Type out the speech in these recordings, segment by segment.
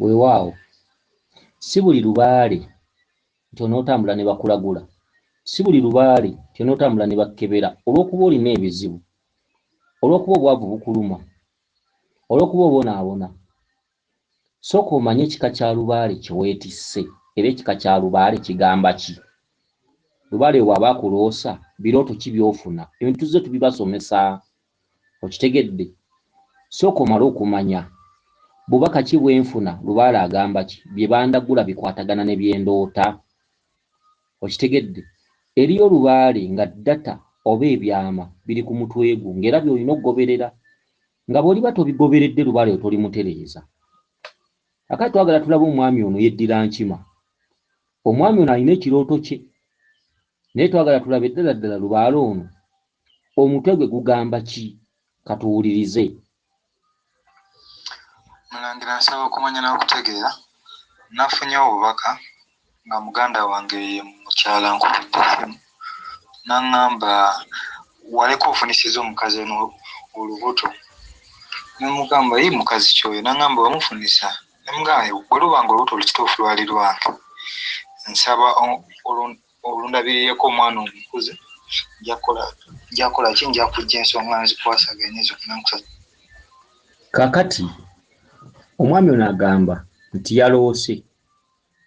Weewaawo si buli lubaale nti onootambula ne bakulagula, si buli lubaale nti onootambula ne bakkebera olw'okuba olina ebizibu, olw'okuba obwavu bukuluma, olw'okuba obonaabona. Sooka omanye ekika kya lubaale kye weetisse era ekika kya lubaale kigamba ki. Lubaale bw'aba akuloosa birooto ki by'ofuna, ebintu tuzze tubibasomesa, okitegedde? Sooka omale okumanya bubaka ki bwe nfuna lubaale agamba ki, bye bandagula bikwatagana ne bye ndoota, okitegedde? Eriyo lubaale nga ddata oba ebyama biri ku mutwe gwo ng'era by'olina okugoberera, nga bw'oliba tobigoberedde lubaale tolimutereeza. Akati twagala tulabe omwami ono yeddira nkima. Omwami ono alina ekirooto kye, naye twagala tulabe ddala ddala lubaale ono omutwe gwe gugamba ki, katuwulirize. Mulangira nsaba okumanya n'okutegeera, nafunye obubaka nga muganda wange ye mukyala nkubidde essimu n'aŋŋamba waleka ofunisiza omukazi ono olubuto. Nemugamba yi mukazi kyoyo, n'aŋŋamba wamufunisa. Nemugamba bwe lubanga olubuto lukituufu lwali lwange, nsaba olundabirireko omwana omukuze, njakola ki, nja kujja ensonga nzikwasaganya zonna nkusatu. Kaakati omwami ono agamba nti yaloose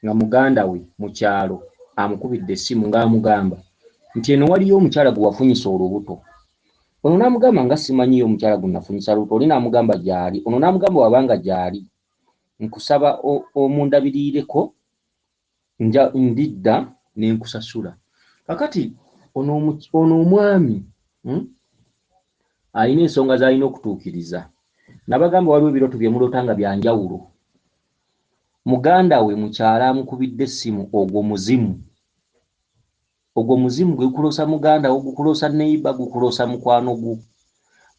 nga muganda we mu kyalo amukubidde essimu ng'amugamba nti eno waliyo omukyala gwe wafunyisa olubuto. Ono n'amugamba nga simanyiyo omukyala gwe nafunyisa lubuto. Oli n'amugamba gy'ali. Ono n'amugamba wabanga gy'ali nkusaba omundabiriireko, ndidda ne nkusasula. Kakati ono omwami alina ensonga z'alina okutuukiriza. Nabagamba waliwo ebirooto bye muloota nga bya njawulo. Muganda we mukyala amukubidde essimu, ogwo muzimu. Ogwo muzimu gwe gukuloosa muganda wo, gukuloosa neiba, gukuloosa mukwano gwo.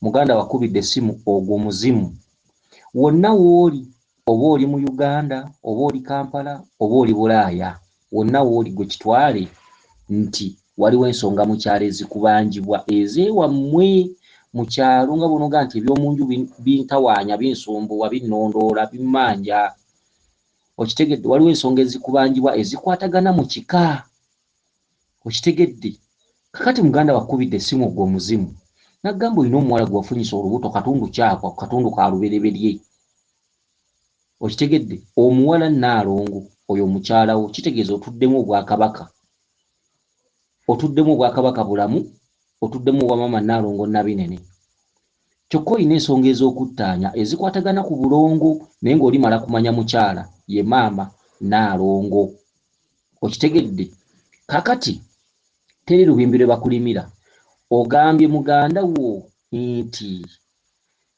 Muganda wakubidde essimu, ogwo muzimu. Wonna w'oli, oba oli mu Uganda, oba oli Kampala, oba oli Bulaaya, wonna w'oli gwe kitwale nti waliwo ensonga mu kyalo ezikubanjibwa ez'ewammwe mu kyalo, nga bonoga nti eby'omunju bintawaanya, binsumbuwa, binnondoola, bimmanja. Okitegedde? Waliwo ensonga ezikubanjibwa ezikwatagana mu kika. Okitegedde? Kakati muganda wakubidde essimu, ogwo omuzimu. Naggamba olina omuwala gwe wafunyisa olubuto katundu kyakwa, katundu ka lubereberye. Okitegedde? Omuwala Nnaalongo oyo mukyala wo, kitegeeza otuddemu obwakabaka. Otuddemu obwakabaka bulamu, otuddemu obwa maama Nnaalongo Nabinene. Kyokka olina ensonga ez'okuttaanya ezikwatagana ku bulongo, naye ng'olimala kumanya mukyala ye maama Nnaalongo. Okitegedde? Kakati teri lubimbi lwe bakulimira. Ogambye muganda wo nti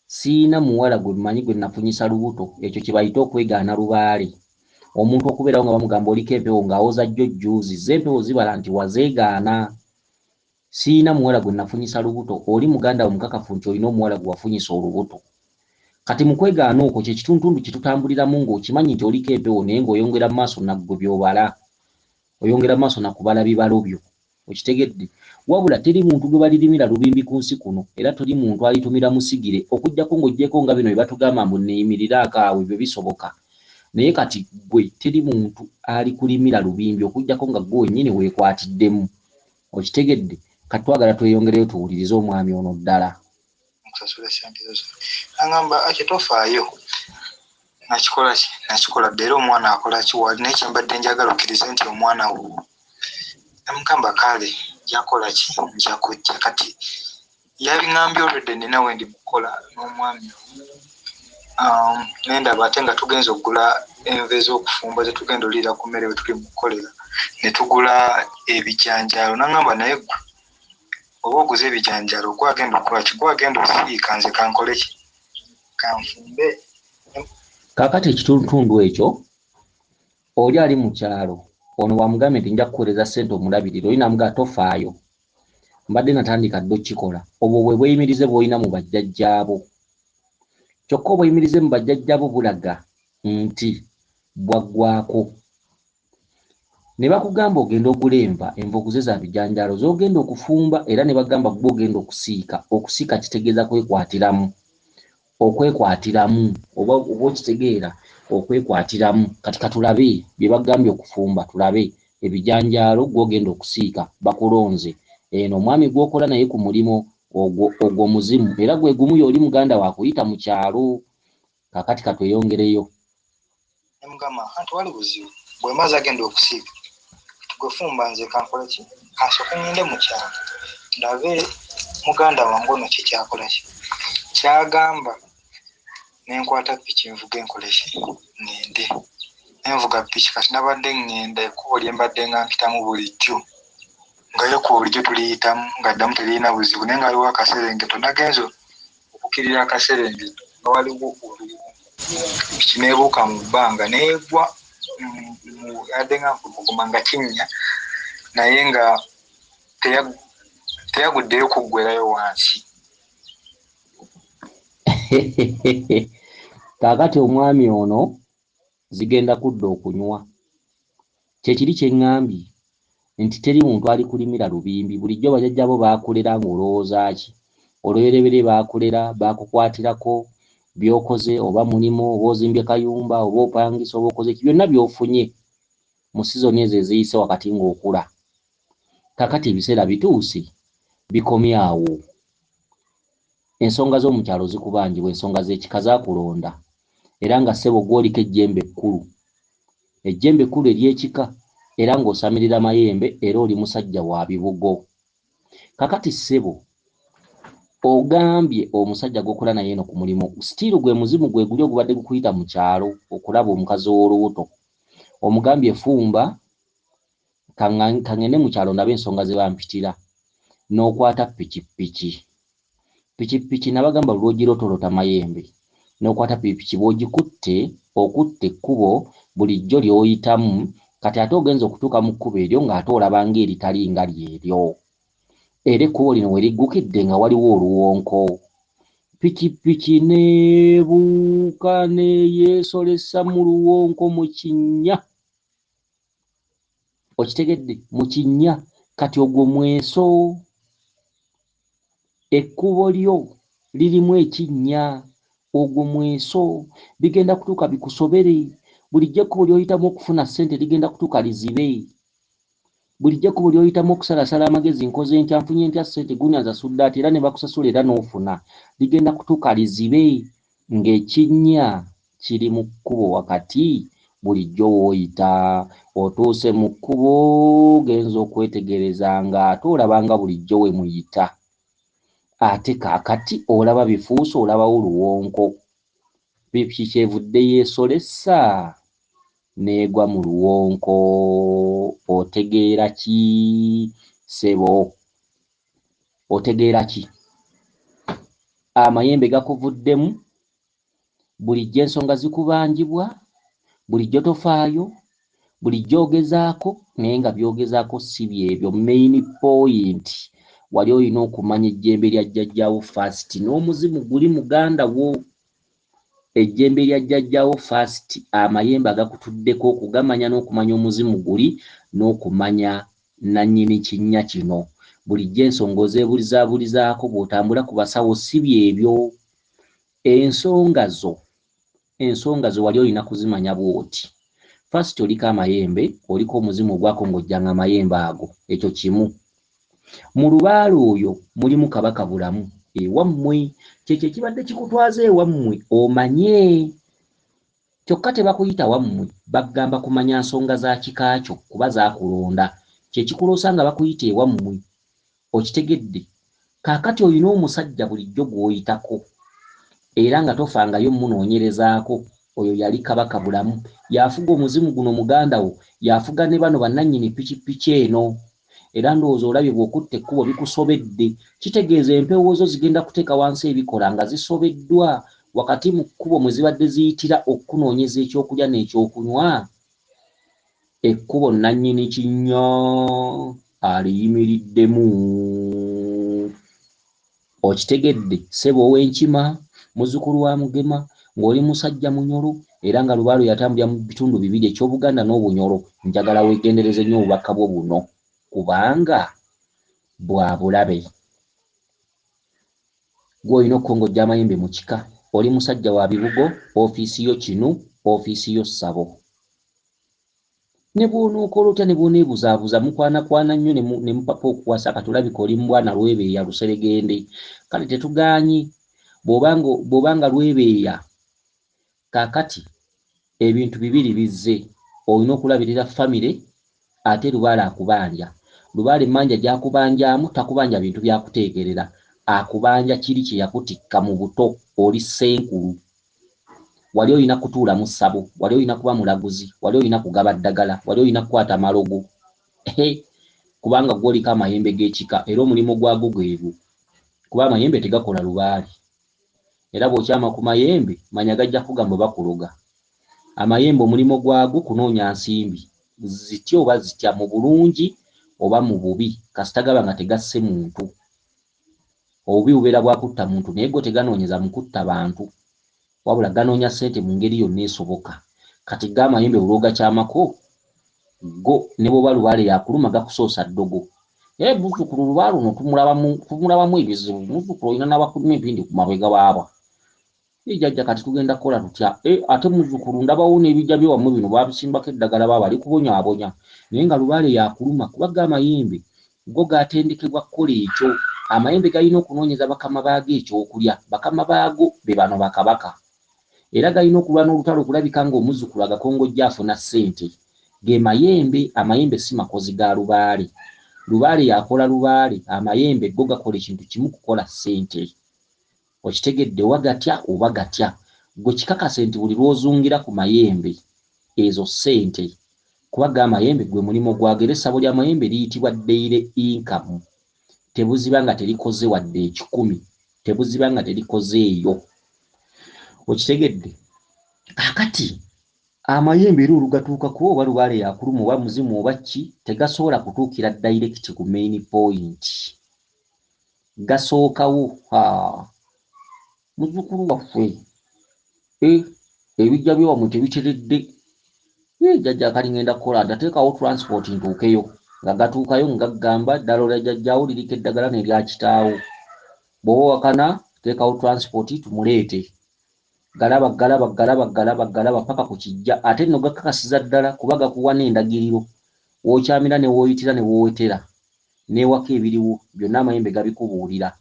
siina muwala gwe mmanyi gwe nafunyisa lubuto. Ekyo kye bayita okwegaana lubaale. Omuntu okubeerawo nga bamugamba oliko empewo ng'awoza jjo jjuuzi, z'empewo zibala nti wazeegaana. Siina muwala gwe nafunyisa lubuto. Oli muganda wo mukakafu nti olina omuwala gwe wafunyisa olubuto. Kati mu kwegaana okwo kye kituntundu kye tutambuliramu ng'okimanyi nti oliko empewo naye ng'oyongera mu maaso naggwe by'obala. Oyongera mu maaso nakubala bibalo byo. Okitegedde? Wabula teri muntu gwe balirimira lubimbi ku nsi kuno, era teri muntu alitumira musigire okuggyako ng'oggyeko nga bino bye batugamba mbu neeyimirirako awo, ebyo bisoboka. Naye kati gwe teri muntu alikulimira lubimbi okuggyako nga gwe wennyini weekwatiddemu. Okitegedde? Kati twagala tweyongereyo tuwulirize omwami ono ddala. Aŋŋamba ate tofaayo. Nakikola ki? Nakikola dda era omwana akola ki? Naye kyembadde njagala okkirize nti omwana wo. Namugamba kale njakola ki? Nja kujja. Kati yabiŋŋambye olwedde nina we ndi mukola n'omwami nendaba ate nga tugenza okugula enva ez'okufumba ze tugenda oliira ku mmere we tuli mu kukolera, ne tugula ebijanjaalo. N'aŋŋamba naye ggwe oba oguze ebijanjaalo gwagenda okukola ki? Gwagenda osiika, nze kankole ki? Kanfumbe. Kaakati ekituntundu ekyo oli ali mu kyalo, ono bw'amugambye nti nja kukuweereza ssente omulabirire, oli n'amugamba tofaayo, mbadde natandika dda okikola. Obwo bwe bweyimirize bw'olina mu bajjajjaabo. Kyokka obweyimirize mu bajjajjaabo bulaga nti bwaggwaako. Ne bakugamba ogenda ogula enva, enva oguze za bijanjaalo z'ogenda okufumba, era ne bagamba gwe ogenda okusiika. Okusiika kitegeeza kwekwatiramu. Okwekwatiramu oba okitegeera. okwekwatiramu kati katulabe bye bagambye okufumba tulabe ebijanjaalo gwogenda okusiika bakulonze eno omwami gwokola naye ku mulimo ogwo muzimu era gwe gumu yoli muganda wa kuyita mu kyalo kakati katweyongereyo mugamba anti wali buzibu bwe maze agenda okusiika gwe fumba nze kankola ki kasooka ngende mu kyalo ndabe muganda wange ono kikyakola ki kyagamba nenkwata piki nvuga enkola ki ngende nenvuga piki kati nabadde ngenda ekkubo lye mbadde nga mpitamu bulijjo nga ekkubo bulijjo tuliyitamu nga ddamu teriyina buzibu naye nga waliwo akaserengeto nagenza okukirira akaserengeto nga waliwo piki neebuuka mu bbanga neegwa yadde nga mpuguma nga kinnya naye nga teyaguddeyo kuggwerayo wansi. Kaakati omwami ono zigenda kudda okunywa kyekiri kyeŋŋambye nti teri muntu ali kulimira lubimbi bulijjo bajajjabo baakulera ng'olowooza ki olwerebere baakulera baakukwatirako byokoze oba mulimu oba ozimbye kayumba oba opangisa oba okoze byonna byofunye mu sizoni ezo eziyise wakati ng'okula kakati ebiseera bituuse bikomye awo ensonga z'omukyalo zikubanjibwa ensonga z'ekika zaakulonda era nga ssebo gw'oliko ejjembe ekkulu ery'ekika era ng'osamirira mayembe era oli musajja wa bibugo kakati ssebo ogambye omusajja gwokola naye eno ku mulimu sitiiru gwe muzimu gwe guli ogubadde gukuyita mu kyalo okulaba omukazi w'olubuto omugambye fumba kaŋŋende mu kyalo ndabe ensonga ze bampitira n'okwata pikipiki nabagamba lw'ogirotolota mayembe n'okwata pikipiki bw'ogikutte okutte ekkubo bulijjo ly'oyitamu kati ate ogenza okutuuka mu kkubo eryo ng'ate olaba ng'eritali nga lyeryo era ekkubo lino we liggukidde nga waliwo oluwonko pikipiki neebuuka neyeesolesa mu luwonko mu kinnya okitegedde mu kinnya kati ogwo mweso ekkubo lyo lirimu ekinnya ogwo mweso bigenda kutuuka bikusobere bulijjo ekkubo ly'oyitamu okufuna ssente ligenda kutuuka lizibe bulijjo ekkubo ly'oyitamu okusalasala amagezi nkoze ntya nfunye ntya ssente gunyaza suddaati era ne bakusasula era n'ofuna ligenda kutuuka lizibe ng'ekinnya kiri mu kkubo wakati bulijjo w'oyita otuuse mu kkubo genza okwetegereza ng'ate olabanga bulijjo we muyita ate kaakati olaba bifuuse olabawo luwonko piki kyevudde yeesolesa neegwa mu luwonko otegeera ki ssebo otegeera ki amayembe gakuvuddemu bulijjo ensonga zikubanjibwa bulijjo tofaayo bulijjo ogezaako naye nga byogezaako si byebyo main point wali olina okumanya ejjembe lya jjajjaawo first n'omuzimu guli muganda wo ejjembe lya jjajjaawo first amayembe agakutuddeko okugamanya n'okumanya omuzimu guli n'okumanya nannyini kinnya kino bulijjo ensonga ozeebulizaabulizaako bw'otambula ku basawo si byebyo ensonga zo wali olina kuzimanya bw'oti first oliko amayembe oliko omuzimu ogwakongojjanga amayembe ago ekyo kimu mu lubaale oyo mulimu kabaka bulamu ewammwe kyekyo ekibadde kikutwaza ewammwe omanye kyokka tebakuyita wammwe bagamba kumanya nsonga za kikaakyo kuba zaakulonda kyekikuloosa nga bakuyita ewammwe okitegedde kaakati olina omusajja bulijjo gw'oyitako era nga tofangayo munoonyerezaako oyo yali kabaka bulamu yafuga omuzimu guno muganda wo yafuga ne bano bannannyini pikipiki eno era ndowooza olabye bw'okutta ekkubo bikusobedde kitegeeza empewoozo zigenda kuteeka wansi ebikola nga zisobeddwa wakati mu kkubo mwe zibadde ziyitira okunoonyeza ekyokulya n'ekyokunywa ekkubo nannyini kinnya aliyimiriddemu okitegedde ssebo ow'enkima muzzukulu wa Mugema ng'oli musajja munyolo era nga Lubaalo yatambulira mu bitundu bibiri eky'Obuganda n'Obunyolo njagala weegendereze nnyo obubaka bwo buno kubanga bwa bulabe gw'olina okukongojja amayembe mu kika oli musajja wa bibugo ofiisi yo kinu ofiisi yo ssabo. Ne bw'onookola otya ne bw'oneebuzaabuza mukwana nnyo ne mupapa okuwasa kati olabika oli mu bwana Lwebeeya Luseregende. Kale tetugaanyi bw'obanga Lwebeeya kaakati ebintu bibiri bizze. Olina okulabirira famire ate Lubaale akubanja. Lubaale emmanja gy'akubanjamu takubanja bintu byakuteekerera. Akubanja kiri kye yakutikka mu buto oli ssenkulu. Wali olina kutuula mu ssabo, wali olina kuba mulaguzi, wali olina kugaba ddagala, wali olina kukwata malogo. Kubanga gw'oliko amayembe g'ekika era omulimo gwagwo gweru. Kuba amayembe tegakola Lubaale. Era bw'okyama ku mayembe manya gajja kugamba bakuloga. Amayembe omulimo gwagwo kunoonya nsimbi. Zitya oba zitya mu bulungi oba mu bubi kasita gaba nga tegasse muntu. Obubi bubeera bwa kutta muntu naye go teganoonyeza mu kutta bantu. Wabula ganoonya ssente mu ngeri yonna esoboka. Kati g'amayembe olwogakyamako go ne bw'oba Lubaale yakuluma gakusoosa ddogo. Muzzukulu Lubaale ono tumulabamu ebizibu. Muzzukulu olina n'abakuluma empindi ku mabega waabwe. Jjajja kati tugenda kukola tutya? Ate muzzukulu ndabawo n'ebijja by'ewammwe bino babisimbako eddagala baba bali kubonyaabonya. Naye nga Lubaale yakuluma kuba g'amayembe go gaatendekebwa kukola ekyo. Amayembe galina okunoonyeza bakama baago ekyokulya. Bakama baago be bano bakabaka. Era galina okulwana olutalo okulabika ng'omuzzukulu agakongojja afuna ssente. Ge mayembe, amayembe si makozi ga Lubaale. Lubaale yakola Lubaale, amayembe go gakola ekintu kimu kukola ssente. Okitegedde oba gatya oba gatya. Gwe kikakase nti buli lw'ozungira ku mayembe ezo ssente. Kuba g'amayembe gwe mulimo gwago era essabo ly'amayembe liyitibwa daily income. Tebuziba nga terikoze wadde 10, tebuziba nga terikoze eyo. Okitegedde? Kakati amayembe era olugatuuka kuba oba Lubaale yakuluma oba muzimu oba ki tegasobola kutuukira direct ku main point. Gasookawo muzzukulu waffe ebijja by'ewammwe tebiteredde. Jjajja kali ngenda kukola ndateekawo transport ntuukeyo nga gatuukayo nga gagamba ddala olya jjajjaawo liriko eddagala n'erya kitaawo. Bw'oba wakana teekawo transport tumuleete. Galaba paka ku kijja. Ate nno gakakasiza ddala kuba gakuwa n'endagiriro. W'okyamira ne w'oyitira ne w'owetera. N'ewaka ebiriwo byonna amayembe gabikubuulira.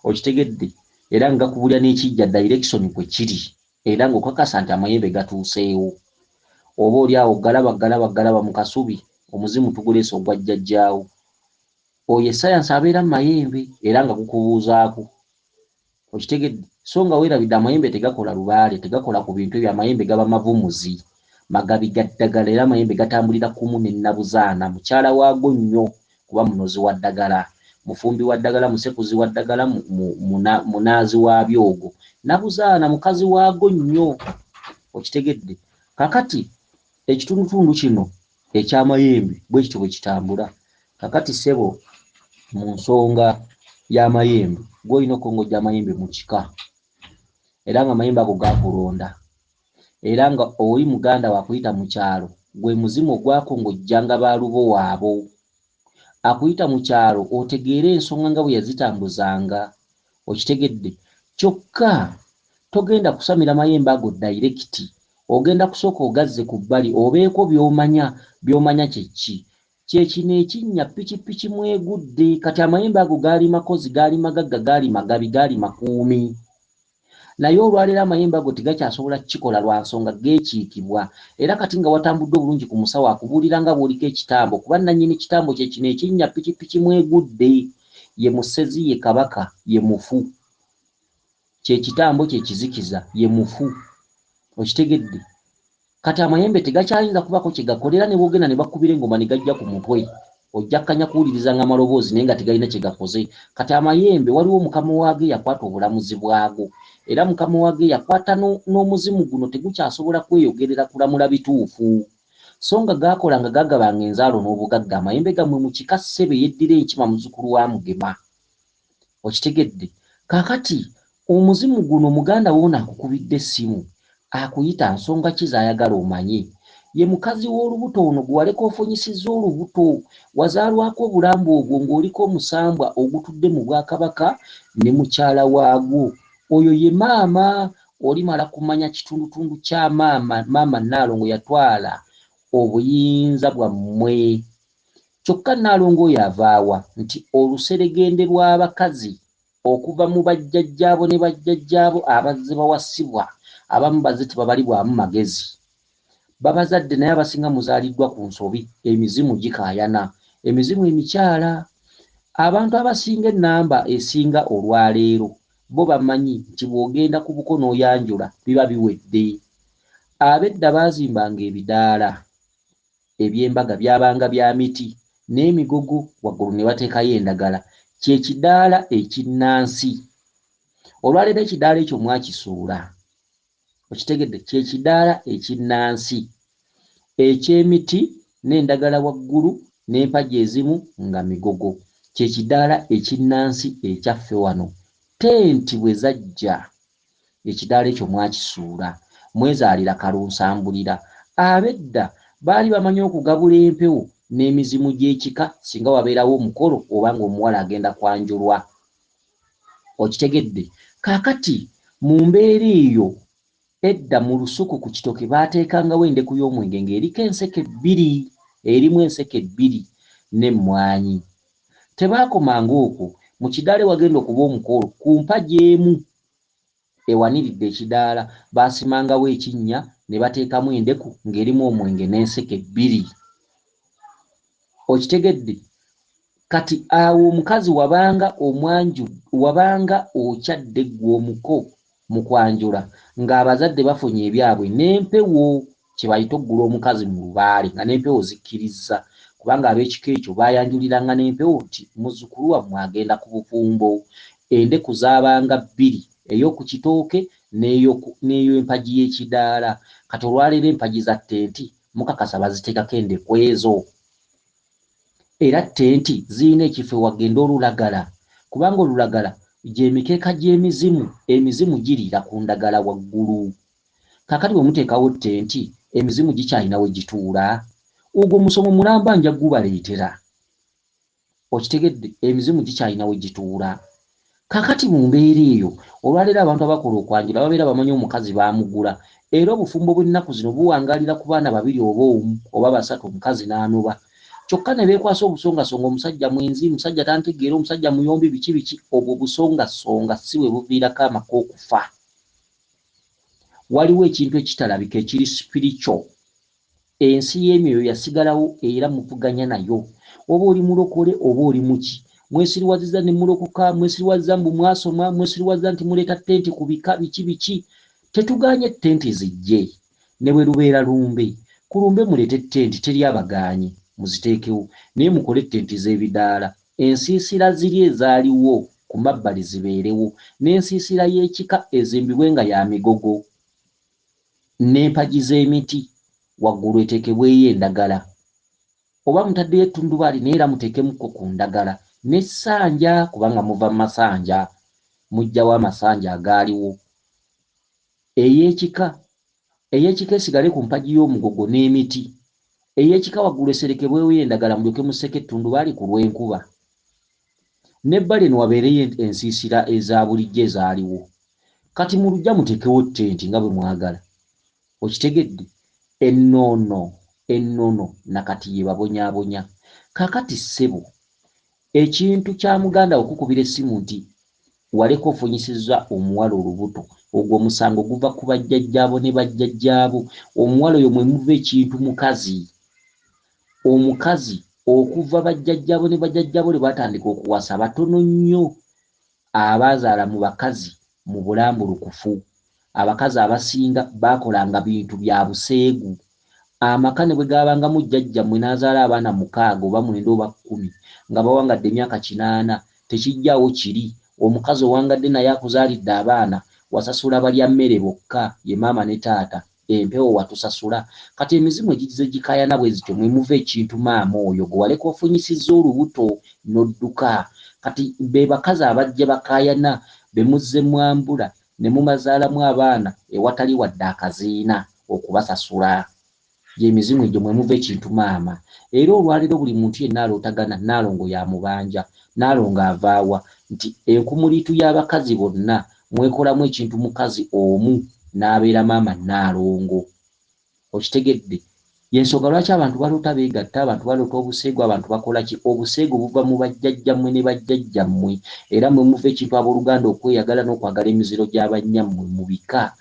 Okitegedde? Era nga gakubulira n'ekijja direction kwe kiri. Era ng'okakasa nti amayembe gatuuseewo. Oba oli awo galaba mu kasubi omuzimu tuguleese ogwa jjajjaawo. Oyo esayansi abeera mu mayembe era nga gukubuuzaako. Okitegedde? So nga weerabidde amayembe tegakola Lubaale, tegakola ku bintu ebyo. Amayembe gaba mavumuzi, magabi ga ddagala era amayembe gatambulira kumu ne Nabuzaana, mukyala waago nnyo kuba munozi wa ddagala, mufumbi wa ddagala, musekuzi wa ddagala, munaazi wa byogo. Nabuzaana mukazi waago nnyo. Okitegedde? Kakati ekitundutundu kino eky'amayembe bwe kityo bwe kitambula. Kakati ssebo mu nsonga y'amayembe gw'olina okongojja amayembe mu kika. Era nga amayembe ago gaakulonda. Era nga oli muganda wakuyita mu kyalo gwe muzimu ogwakongojjanga baalubo waabo. Akuyita mu kyalo otegeere ensonga nga bwe yazitambuzanga. Okitegedde? Kyokka togenda kusamira mayembe ago direct. Ogenda kusooka ogazze ku bbali obeeko by'omanya kyeki. Kyekino ekinnya pikipiki mwegudde. Kati amayembe ago gaali makozi, gaali magagga, gaali magabi, gaali makuumi. Naye olwaleero amayembe ago tegakyasobola kukikola lwa nsonga geekiikibwa. Era kati nga watambudde obulungi ku musawo akubuulira nga bw'oliko ekitambo kuba nannyini kitambo kyekino ekinnya pikipiki mwegudde. Ye musezi, ye kabaka, ye mufu. Kye kitambo kye kizikiza, ye mufu. Okitegedde? Kati amayembe tegakyayinza kubaako kye gakolera ne boogenda ne bakubira engoma ne gajja ku mutwe. Ojja kkanya kuwulirizanga amaloboozi naye nga tegalina kye gakoze. Kati amayembe waliwo mukama waage yakwata obulamuzi bwago. Era mukama waage yakwata n'omuzimu guno tegukyasobola kweyogerera kulamula bituufu. So nga gaakola nga gagabanga enzaalo n'obugagga amayembe gammwe mu kika ssebe yeddira enkima muzzukulu wa Mugema. Okitegedde? Kaakati omuzimu guno muganda woona akukubidde essimu akuyita nsonga ki z'ayagala omanye. Ye mukazi w'olubuto ono gwe waleka ofunyisizza olubuto. Wazaalwako obulambu obwo ng'oliko omusambwa ogutudde mu Bwakabaka ne mukyala waagwo. Oyo ye maama. olimala kumanya kitundutundu kya maama Naalongo yatwala obuyinza bwammwe. Kyokka Naalongo oyo avaawa nti oluseregende lw'abakazi okuva mu bajjajjaabo ne bajjajjaabo abazze bawasibwa abamu bazze tebabalibwamu magezi. Babazadde naye abasinga muzaaliddwa ku nsobi, emizimu gikaayana, emizimu emikyala. Abantu abasinga ennamba esinga olwaleero bo bamanyi nti bw'ogenda ku buko n'oyanjula biba biwedde. Ab'edda baazimbanga ebidaala eby'embaga byabanga bya miti n'emigogo waggulu ne bateekayo endagala, kye kidaala ekinnansi. Olwaleero ekidaala ekyo mwakisuula, okitegedde, kye kidaala ekinnansi eky'emiti n'endagala waggulu n'empagi ezimu nga migogo, kye kidaala ekinnansi ekyaffe wano. Tenti bwe zajja ekidaala ekyo mwakisuula, mwezaalira kalunsambulira. Ab'edda baali bamanyi okugabula empewo n'emizimu gy'ekika singa wabeerawo omukolo oba ng'omuwala agenda kwanjulwa. Okitegedde? Kaakati mu mbeera eyo edda mu lusuku ku kitoke baateekangawo endeku y'omwenge ng'eriko enseke bbiri, erimu enseke bbiri n'emmwanyi. Tebaakomanga okwo, mu kidaala wagenda okuba omukolo ku mpagi emu ewaniridde ekidaala baasimangawo ekinnya ne bateekamu endeku ng'erimu omwenge n'enseke bbiri. Okitegedde? Kati awo omukazi wabanga okyadde ggwe omuko mu kwanjula ng'abazadde bafunye ebyabwe n'empewo, kye bayita oggula omukazi mu lubaale nga n'empewo zikkiriza, kubanga ab'ekika ekyo baayanjuliranga n'empewo nti muzzukulu wammwe agenda ku bufumbo. Endeku zaabanga bbiri, ey'oku kitooke n'ey'empagi y'ekidaala. Kati olwaleero empagi za ttenti mukakasa baziteekako endeku ezo. Era ttenti zirina ekifo wagenda olulagala, kubanga olulagala gy'emikeeka gy'emizimu, emizimu giriira ku ndagala waggulu. Kaakati bwe muteekawo ttenti emizimu gikyalina we gituula, ogwo musomo mulamba nja gubaleetera. Okitegedde? Emizimu gikyalina we gituula. Kaakati mu mbeera eyo olwaleero abantu abakola okwanjula babeera bamanyi omukazi baamugula, era obufumbo bw'ennaku zino buwangaalira ku baana babiri oba omu oba basatu, omukazi n'anoba. Kyokka ne beekwasa obusongasonga, omusajja mwenzi, musajja tantegeera, omusajja muyombi, biki biki. Obwo busongasonga si bwe buviirako amaka okufa. Waliwo ekintu ekitalabika ekiri spiritual. Ensi y'emyoyo yasigalawo era muvuganya nayo, oba oli mulokole oba oli muki. Mwesiriwaziza ne mulokoka, mwesiriwaziza mbu mwasoma, mwesiriwaziza nti muleeta ttenti ku bika biki biki. Tetuganye ttenti zijje ne bwe lubeera lumbe. Ku lumbe muleete ttenti, teri abaganye, muziteekewo, naye mukole ttenti z'ebidaala. Ensiisira ziri ezaaliwo ku mabbali zibeerewo, n'ensiisira y'ekika ezimbibwe nga ya migogo, n'empagi z'emiti waggulu eteekebweyo endagala. Oba mutaddeyo ettundubaali naye era muteekemuko ku ndagala, n'essanja kubanga muva mu masanja, muggyawo amasanja agaaliwo. Ey'ekika esigale ku mpagi y'omugogo n'emiti. Ey'ekika waggulu eserekebweyo endagala mulyoke museke ettundubaali ku lw'enkuba. N'ebbali eno wabeereyo ensiisira eza bulijjo ezaaliwo. Kati mu luggya muteekewo ttenti nga bwe mwagala. Okitegedde? Ennono nakati ye babonyaabonya. Kaakati ssebo, ekintu kya muganda okukubira essimu nti waleka ofunyisizza omuwala olubuto, ogwo omusango guva ku bajjajjaabo ne bajjajjaabo. Omuwala oyo mwe muva ekintu mukazi. Omukazi okuva bajjajjaabo ne bajjajjaabo lwe batandika okuwasa batono nnyo abaazaala mu bakazi mu bulambulukufu. Abakazi abasinga baakolanga bintu bya buseegu. Amaka ne bwe gaabangamu jjajjammwe n'azaala abaana 6 oba 9 oba 10 nga bawangadde emyaka 8, tekijjaawo kiri. Omukazi owangadde naye akuzaalidde abaana wasasula balya mmere bokka, ye maama ne taata, empewo watusasula. Kati emizimu egigize gikaayana bwe zityo mwe muva ekintu maama oyo gwe waleka ofunyisizza olubuto n'odduka. Kati be bakazi abajja bakaayana be muzze mwambula ne mumazaalamu abaana ewatali wadde akaziina okubasasula. Gy'emizimu egyo mwe muva ekintu maama. Era olwaleero buli muntu yenna alootagana Naalongo yamubanja. Naalongo avaawa nti enkumuliitu y'abakazi bonna mwekolamu ekintu mukazi omu n'abeera maama Nnaalongo. Okitegedde? Yensonga lwaki abantu baloota beegatta, abantu baloota obuseegu, abantu bakola ki? Obuseegu buva mu bajjajjammwe ne bajjajjammwe, era mwe muva ekintu abooluganda okweyagala n'okwagala emiziro gy'abannyammwe mu bika,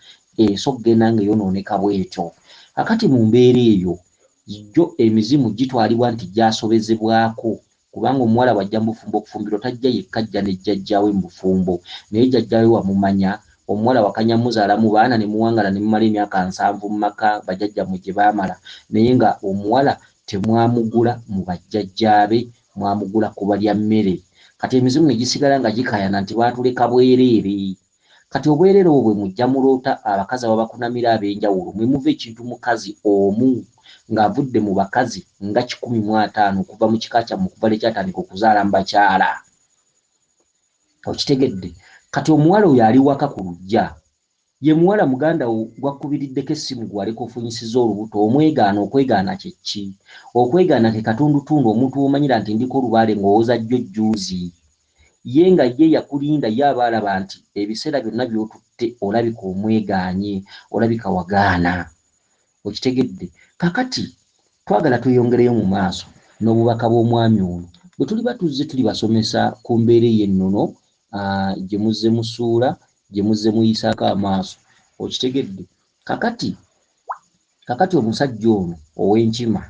so genda nga eyonooneka bw'etyo. Kakati mu mbeera eyo jjo emizimu gitwalibwa nti gyasobezebwako, kubanga omuwala bw'ajja mu bufumbo okufumbirwa tajja yekka, ajja ne jjajjaawe mu bufumbo, naye jjajjaawe wamumanya. Omuwala wakanya muzaala mu baana ne muwangala ne mumala emyaka 7 mu maka bajjajjammwe gye baamala, naye nga omuwala temwamugula mu bajjajjaabe, mwamugula ku balya mmere. Kati emizimu ne gisigala nga gikayana nti baatuleka bwereere. Kati obwereere obwo bwe mujja muloota abakazi ababakunamira ab'enjawulo, mwe muva ekintu mukazi omu ng'avudde mu bakazi nga 150 okuva mu kika kyammwe okuva lekyatandika okuzaala mu bakyala. Okitegedde? Kati omuwala oyo ali waka ku luggya, ye muwala muganda wo gwakubiriddeko essimu gwaleka ofunyisizza olubuto. Omwegaana, okwegaana kye ki? Okwegaana ke katundutundu omuntu w'omanyira nti ndiko olubaale ng'owoza jjo jjuuzi. Ye nga ye yakulinda, ye aba alaba nti ebiseera byonna by'otutte olabika omwegaanye, olabika wagaana. Okitegedde? Kakati twagala tweyongereyo mu maaso n'obubaka bw'omwami ono bwe tuliba tuzze tulibasomesa ku mbeera ey'ennono gye muzze musuula, gye muzze muyisaako amaaso. Okitegedde? Kakati omusajja ono ow'enkima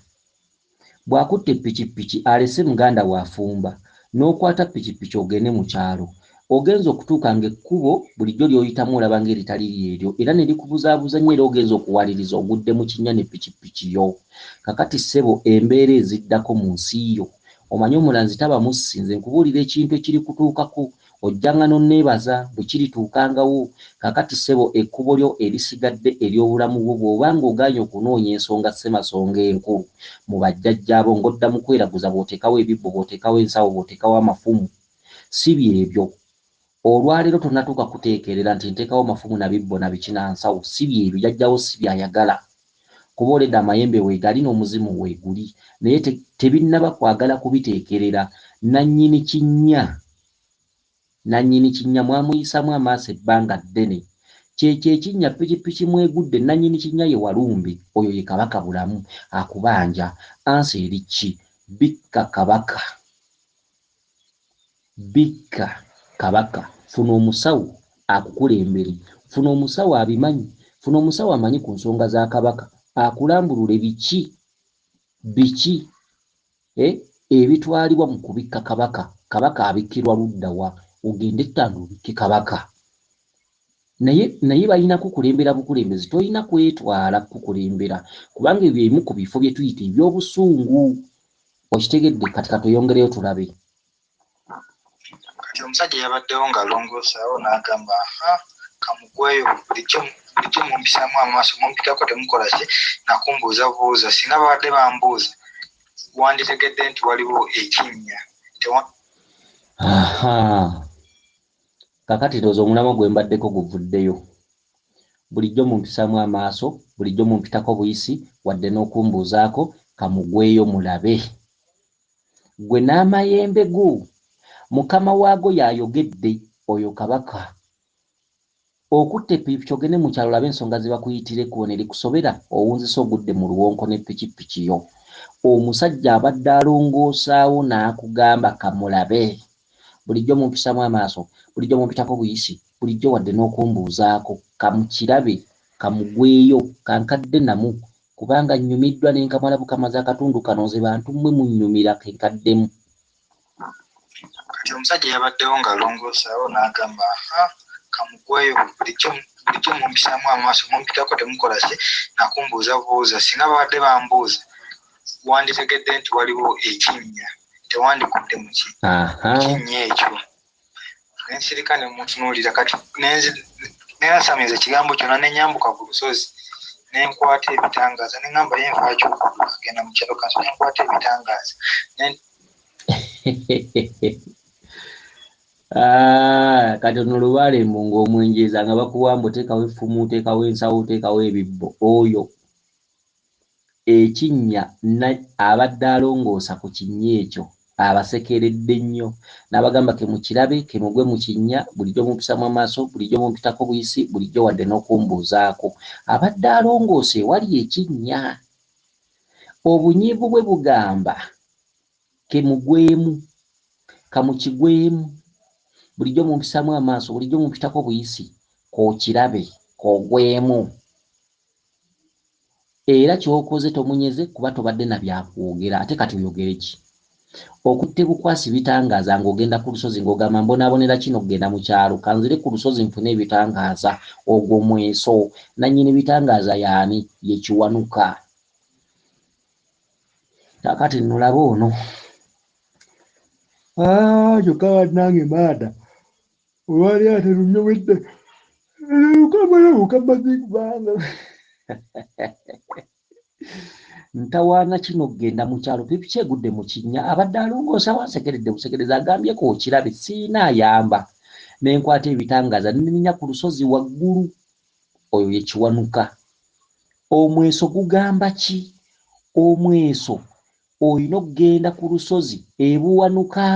bw'akutte ppikipiki alese muganda w'afumba, n'okwata ppikipiki ogende mu kyalo, ogenza okutuuka ng'ekkubo bulijjo ly'oyitamu olaba ng'eritali lyeryo, era ne likubuzaabuza nnyo, era ogenza okuwaliriza ogudde mu kinnya ne ppikipiki yo. Kakati ssebo, embeera eziddako mu nsi yo, omanyi omulanzi taba mussi. Nze nkubuulira ekintu ekiri kutuukako, ojjanga n'onneebaza bwe kirituukangawo. Kakati ssebo, ekkubo lyo erisigadde ery'obulamu bwo bw'obanga ogaanye okunoonya ensonga ssemasonga enkulu mu bajjajjaabo, ng'oddamu kweraguza, bw'oteekawo ebibbo, bw'oteekawo ensawo, bw'oteekawo amafumu, si byebyo. Olwaleero tonnatuuka kuteekerera nti nteekawo mafumu na bibbo na biki na nsawo, si byebyo. Jjajjaawo si byayagala, kuba oledde amayembe weegali n'omuzimu weeguli, naye tebinnaba kwagala kubiteekerera. Nannyini kinnya mwamuyisaamu amaaso ebbanga ddene, kyekyo ekinnya ppikipiki mwegudde. Nannyini kinnya ye Walumbe, oyo ye Kabaka Bulamu akubanja. Ansi eri ki? Bikka Kabaka, bikka Kabaka. Funa omusawo akukulembere, funa omusawo abimanyi, funa omusawo amanyi ku nsonga za Kabaka, akulambulule biki ebitwalibwa mu kubikka Kabaka. Kabaka abikkirwa ludda wa? Ogende ettanda obikke Kabaka. Naye balina kukulembera bukulembezi, tolina kwetwala kukulembera, kubanga ebyo ebimu ku bifo bye tuyita eby'obusungu. Okitegedde? Kati katweyongereyo tulabe. Kati omusajja yabaddewo ng'alongoosawo n'agamba, kamugweyo bulijjo mumpisaamu amaaso, mumpitako temukola ki, nakumbuuzabuuza. Singa babadde bambuuza wanditegedde nti waliwo ekinnya. Kakati ndowooza omulamwa gwe mbaddeko guvuddeyo. Bulijjo mumpisaamu amaaso, bulijjo mumpitako buyisi, wadde n'okumbuuzaako, kamugweyo mulabe. Gwe n'amayembe go, mukama waago yayogedde, oyo Kabaka. Okutte ppikipiki ogende mu kyalo olabe ensonga ze bakuyitireko, ne likusobera owunzise ogudde mu luwonko ne ppikipiki yo. Omusajja abadde alongoosaawo n'akugamba kamulabe. Bulijjo mumpisaamu amaaso, bulijjo mumpitako buyisi, bulijjo wadde n'okumbuuzaako, kamukirabe, kamugweyo, kankadde namu, kubanga nnyumiddwa n'enkamala bukamazi akatundu kano, nze bantu mmwe munnyumira kenkaddemu. Kati omusajja yabaddewo ng'alongoosaawo n'agamba, kamugweyo bulijjo mumpisaamu amaaso, mumpitako temukola ki, nakumbuuzabuuza. Singa babadde bambuuza wanditegedde nti waliwo ekinnya, tewandikudde mu kinnya ekyo. Nensirika ne mutunuulira, kati nenasamiza ekigambo kyonna, ne nyambuka ku lusozi ne nkwata ebitangaaza, ne ngamba ye nfaaki okugenda mu kyalo kanso, ne nkwata ebitangaaza. Kati ono lubaale mbunga omwenjeeza nga bakuwamba oteekawo effumu, oteekawo ensawo, oteekawo ebibbo. Oyo ekinnya abadde alongoosa ku kinnya ekyo abasekeredde nnyo n'abagamba ke mukirabe ke mugwe mu kinnya bulijjo mumpisamu amaaso bulijjo mumpitako buyisi bulijjo wadde n'okumbuuzaako abadde alongoose ewali ekinnya obunyiivu bwe bugamba ke mugwemu kamukigwemu bulijjo mumpisamu amaaso bulijjo mumpitako buyisi kookirabe kogwemu era kyokoze tomunyeze kuba tobadde na byakwogera ate kati oyogere ki okutte bukwasi bitangaaza ng'ogenda ku lusozi ng'ogamba mbonaabonera kino kugenda mu kyalo kanzire ku lusozi nfune ebitangaaza ogwo mweso nannyini bitangaaza yaani ye Kiwanuka kakati nnolaba ono kyokka bannange maada olwali ate lunyomedde ukamazikubanga ntawaana kino kugenda mu kyalo pipi kyegudde mu kinnya abadde alongoosa wansekeredde busekereza agambyeko okirabe siina ayamba nenkwata ebitangaaza niminya ku lusozi waggulu oyo ye Kiwanuka omweso gugamba ki omweso oyina okugenda ku lusozi ebuwanuka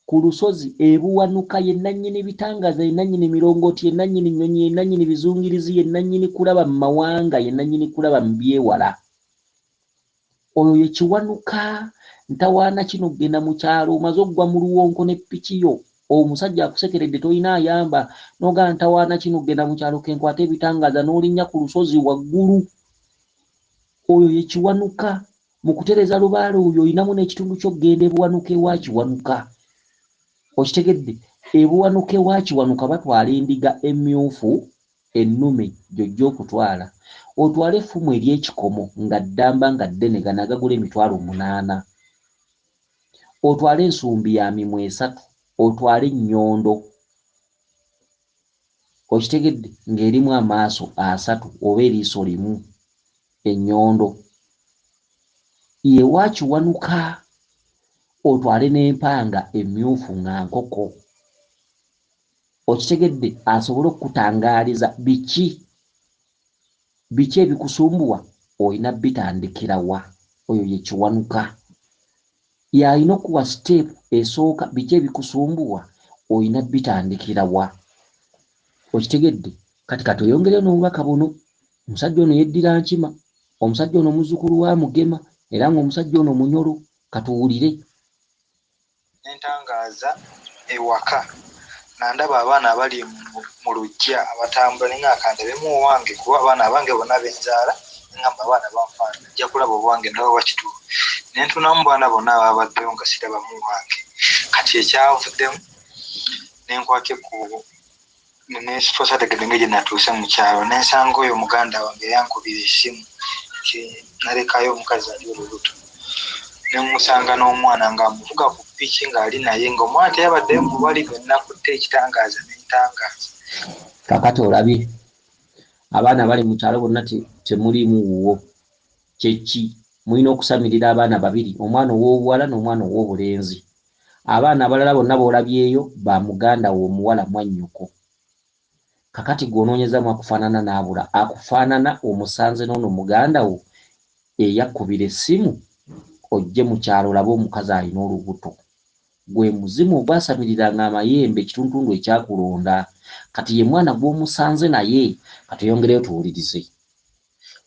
ku lusozi ebuwanuka ye nannyini bitangaaza ye nannyini mirongooti ye nannyini nnyonyi ye nannyini bizungirizi ye nannyini kulaba mu mawanga ye nannyini kulaba mu byewala oyo ye Kiwanuka ntawaana kino kugenda mu kyalo omaze okugwa mu luwonko ne pikiyo omusajja akusekeredde tolina ayamba n'ogamba ntawaana kino kugenda mu kyalo kenkwata ebitangaaza n'olinnya ku lusozi waggulu oyo ye Kiwanuka mu kutereza lubaale oyo oyinamu n'ekitundu ky'okugenda ebuwanuka ewa Kiwanuka okitegedde ebuwanuka ewa Kiwanuka batwala endiga emmyufu ennume gy'ojja okutwala otwale effumu ery'ekikomo nga ddamba nga ddene gano agagula $800 otwale ensumbi ya mimwa 3 otwale ennyondo okitegedde ng'erimu amaaso 3 oba eriiso limu ennyondo yewa Kiwanuka otwale n'empanga emmyufu nga nkoko okitegedde asobole okutangaaliza biki ebikusumbuwa oyina bitandikirawa oyo ye Kiwanuka yalina okuwa siteepu esooka biki ebikusumbuwa oyina bitandikirawa okitegedde kati oyongereyo n'obubaka buno omusajja ono yeddira nkima omusajja ono muzzukulu wa Mugema era ng'omusajja ono munyolo katuwulire entangaaza ewaka nandaba abaana abali mu lujja abatambula nengaakandabemu owange kuba abaana abange bonna benzaala ngamba abaana banfaana nja kulaba obwange ndaba wakituufu nentunamu baana bonna ababaddeyo nga sirabamu wange kati ekyavuddemu nenkwaka ekkubo nesitwasategedde nga gye natuuse mu kyalo nensanga oyo muganda wange yankubira essimu nalekayo omukazi ali olubuto nemusanga n'omwana ng'amuvuga ku piki ng'ali naye ng'omwana teyabaddeyo mu bali bwenakutte ekitangaaza n'entangaaza kakati olabye abaana bali mu kyalo bonna temuliimu wuwo kyeki mulina okusamirira abaana babiri omwana ow'obuwala n'omwana ow'obulenzi abaana abalala bonna boolabyeyo ba muganda wo omuwala mwannyoko kakati gw'onoonyezamu akufaanana n'abula akufaanana omusanze n'ono muganda wo eyakkubira essimu ojje mu kyalo olabe omukazi alina olubuto gwe muzimu ogwasamiriranga amayembe ekituntundu ekyakulonda kati ye mwana gw'omusanze naye kati yongereyo tuwulirize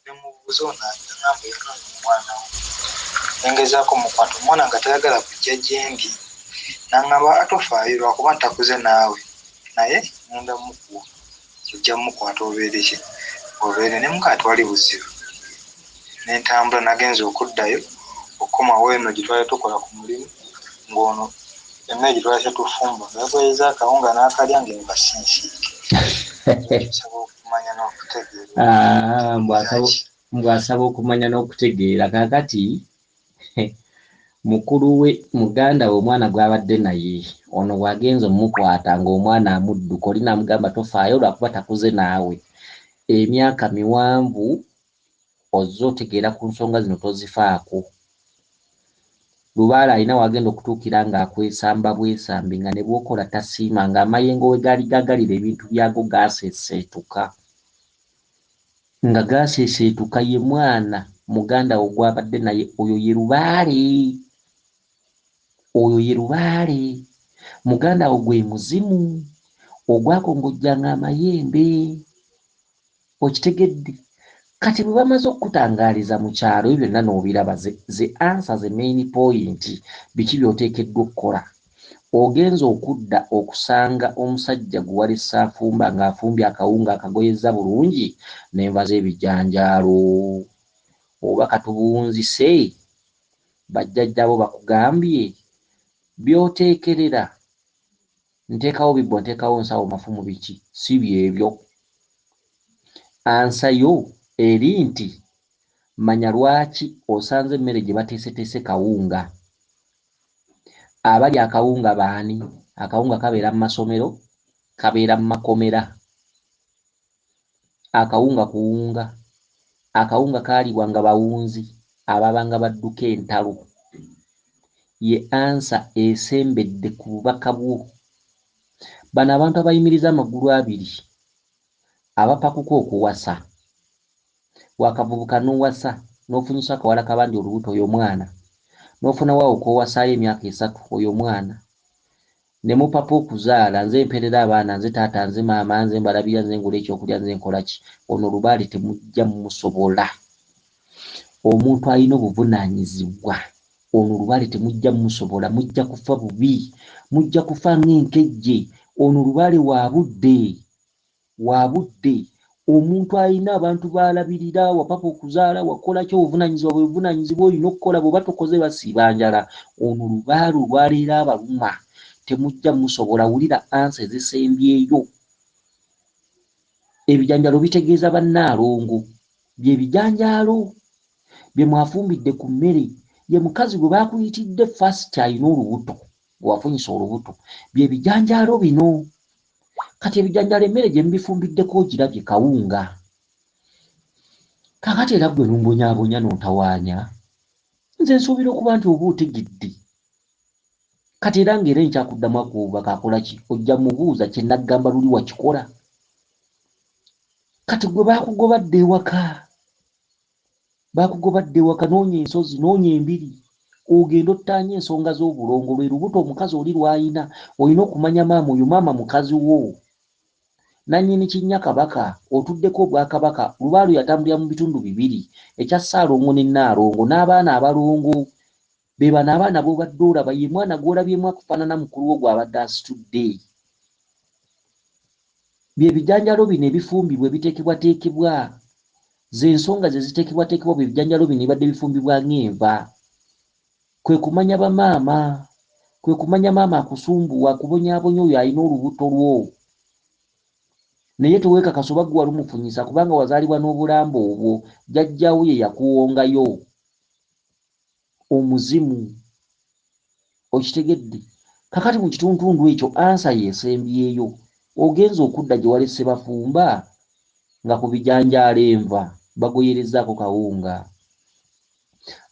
nemubuuza ono agamba yanoona omwana we nengezaako mukwata omwana nga tayagala kujja gyendi naŋŋamba atofaayo lwakuba ntakuze naawe naye ngenda mukuwa ojja mukwata obeereki obeere nemukaati wali buzibu nentambula nagenza okuddayo okukomawo eno gitwale tukola ku mulimu ng'ono emmere gitwale setufumba nagweza akawunga n'akalya ng'enva sinsiike nsaba okumanya n'okutegeera mbwasaba okumanya n'okutegeera kakati mukulu we muganda we omwana gw'abadde naye ono bw'agenza omukwata ng'omwana amudduka oli namugamba tofaayo lwakuba takuze naawe emyaka miwanvu ozze otegeera ku nsonga zino tozifaako lubaala alina wagenda okutuukira ng'akwesamba bwesambi nga ne bw'okola tasiima ng'amayengo we gaali gagalira ebintu byago gaaseeseetuka nga gaaseeseetuka ye mwana muganda wo gwabadde naye oyo ye Lubaale. Oyo ye Lubaale. Muganda wo gwe muzimu ogwakongojjanga amayembe. Okitegedde? Kati bwe bamaze okutangaaliza mu kyalo ebyo byonna n'obiraba ze answer ze main point biki by'oteekeddwa okukola. Ogenza okudda okusanga omusajja gwe walese afumba ng'afumbye akawunga akagoyezza bulungi n'enva z'ebijanjaalo. Oba katubuwunzise bajjajjabo bakugambye by'oteekerera nteekawo bibbo nteekawo nsawo mafumu biki si byebyo. Ansayo eri nti manya lwaki osanze emmere gye bateeseteese kawunga. Abali akawunga baani? Akawunga kabeera mu masomero, kabeera mu makomera. Akawunga kuwunga. Akawunga kaalibwanga bawunzi ababanga badduka entalo. Ye ansa esembedde ku bubaka bwo. Bano abantu abayimiriza amagulu abiri abapakuka okuwasa. Wakavubuka n'owasa n'ofunyisa akawala kabandi olubuto oyo mwana. N'ofuna waawo k'owasaayo emyaka 3 oyo mwana. Ne mupapa okuzaala nze mperera abaana nze taata nze maama nze mbalabira nze ngula ekyokulya nze nkola ki. Ono Lubaale temujja mumusobola. Omuntu alina obuvunaanyizibwa. Ono Lubaale temujja mumusobola. Mujja kufa bubi. Mujja kufa ng'enkejje. Ono Lubaale waabudde. Omuntu alina abantu baalabirira wapapa okuzaala wakola ki obuvunaanyizibwa bwe buvunaanyizibwa olina okukola bw'oba tokoze basiiba njala. Ono Lubaale olwaleero abaluma temujja musobola. Wulira ansa ezisembyeyo. Ebijanjaalo bitegeeza bannaalongo bye bijanjaalo bye mwafumbidde ku mmere. Ye mukazi gwe baakuyitidde first alina olubuto wafunyisa olubuto bye bijanjaalo bino. Kati ebijanjaalo emmere gye mubifumbiddeko ogirabye kawunga. Kakati era gwe numbonyaabonya n'ontawaanya. Nze nsuubira okuba nti oba otegedde. Kati era ng'era enkyakuddamu akubaka akola ki? Ojja mubuuza kye naggamba luli wakikola. Kati gwe baakugobadde ewaka noonya ensozi noonya embiri ogenda ottaanya ensonga z'obulongo lwe lubuto omukazi oli lw'ayina. Olina okumanya maama oyo maama mukazi wo. Nannyini kinnya Kabaka otuddeko obwakabaka. Lubaale yatambulira mu bitundu bibiri ekya Ssaalongo ne Nnaalongo n'abaana abalongo. Be bano abaana b'obadde olaba ye mwana gw'olabyemu akufaanana mukulu wo gw'abadde asitudde. Bye bijanjaalo bino ebifumbibwa ebiteekebwateekebwa. Ze nsonga ze ziteekebwateekebwa bwe bijanjaalo bino ebadde bifumbibwa ng'enva. Kwe kumanya bamaama. Kwe kumanya maama akusumbuwa akubonyaabonya oyo alina olubuto lwo. Naye teweekakasa oba gwe wali omumufunyisa kubanga wazaalibwa n'obulambo obwo. Jjajjaawo ye yakuwongayo. Omuzimu. Okitegedde? Kakati mu kituntundu ekyo ansa yeesembyeyo. Ogenza okudda gye walese bafumba nga ku bijanjaalo enva bagoyerezaako kawunga.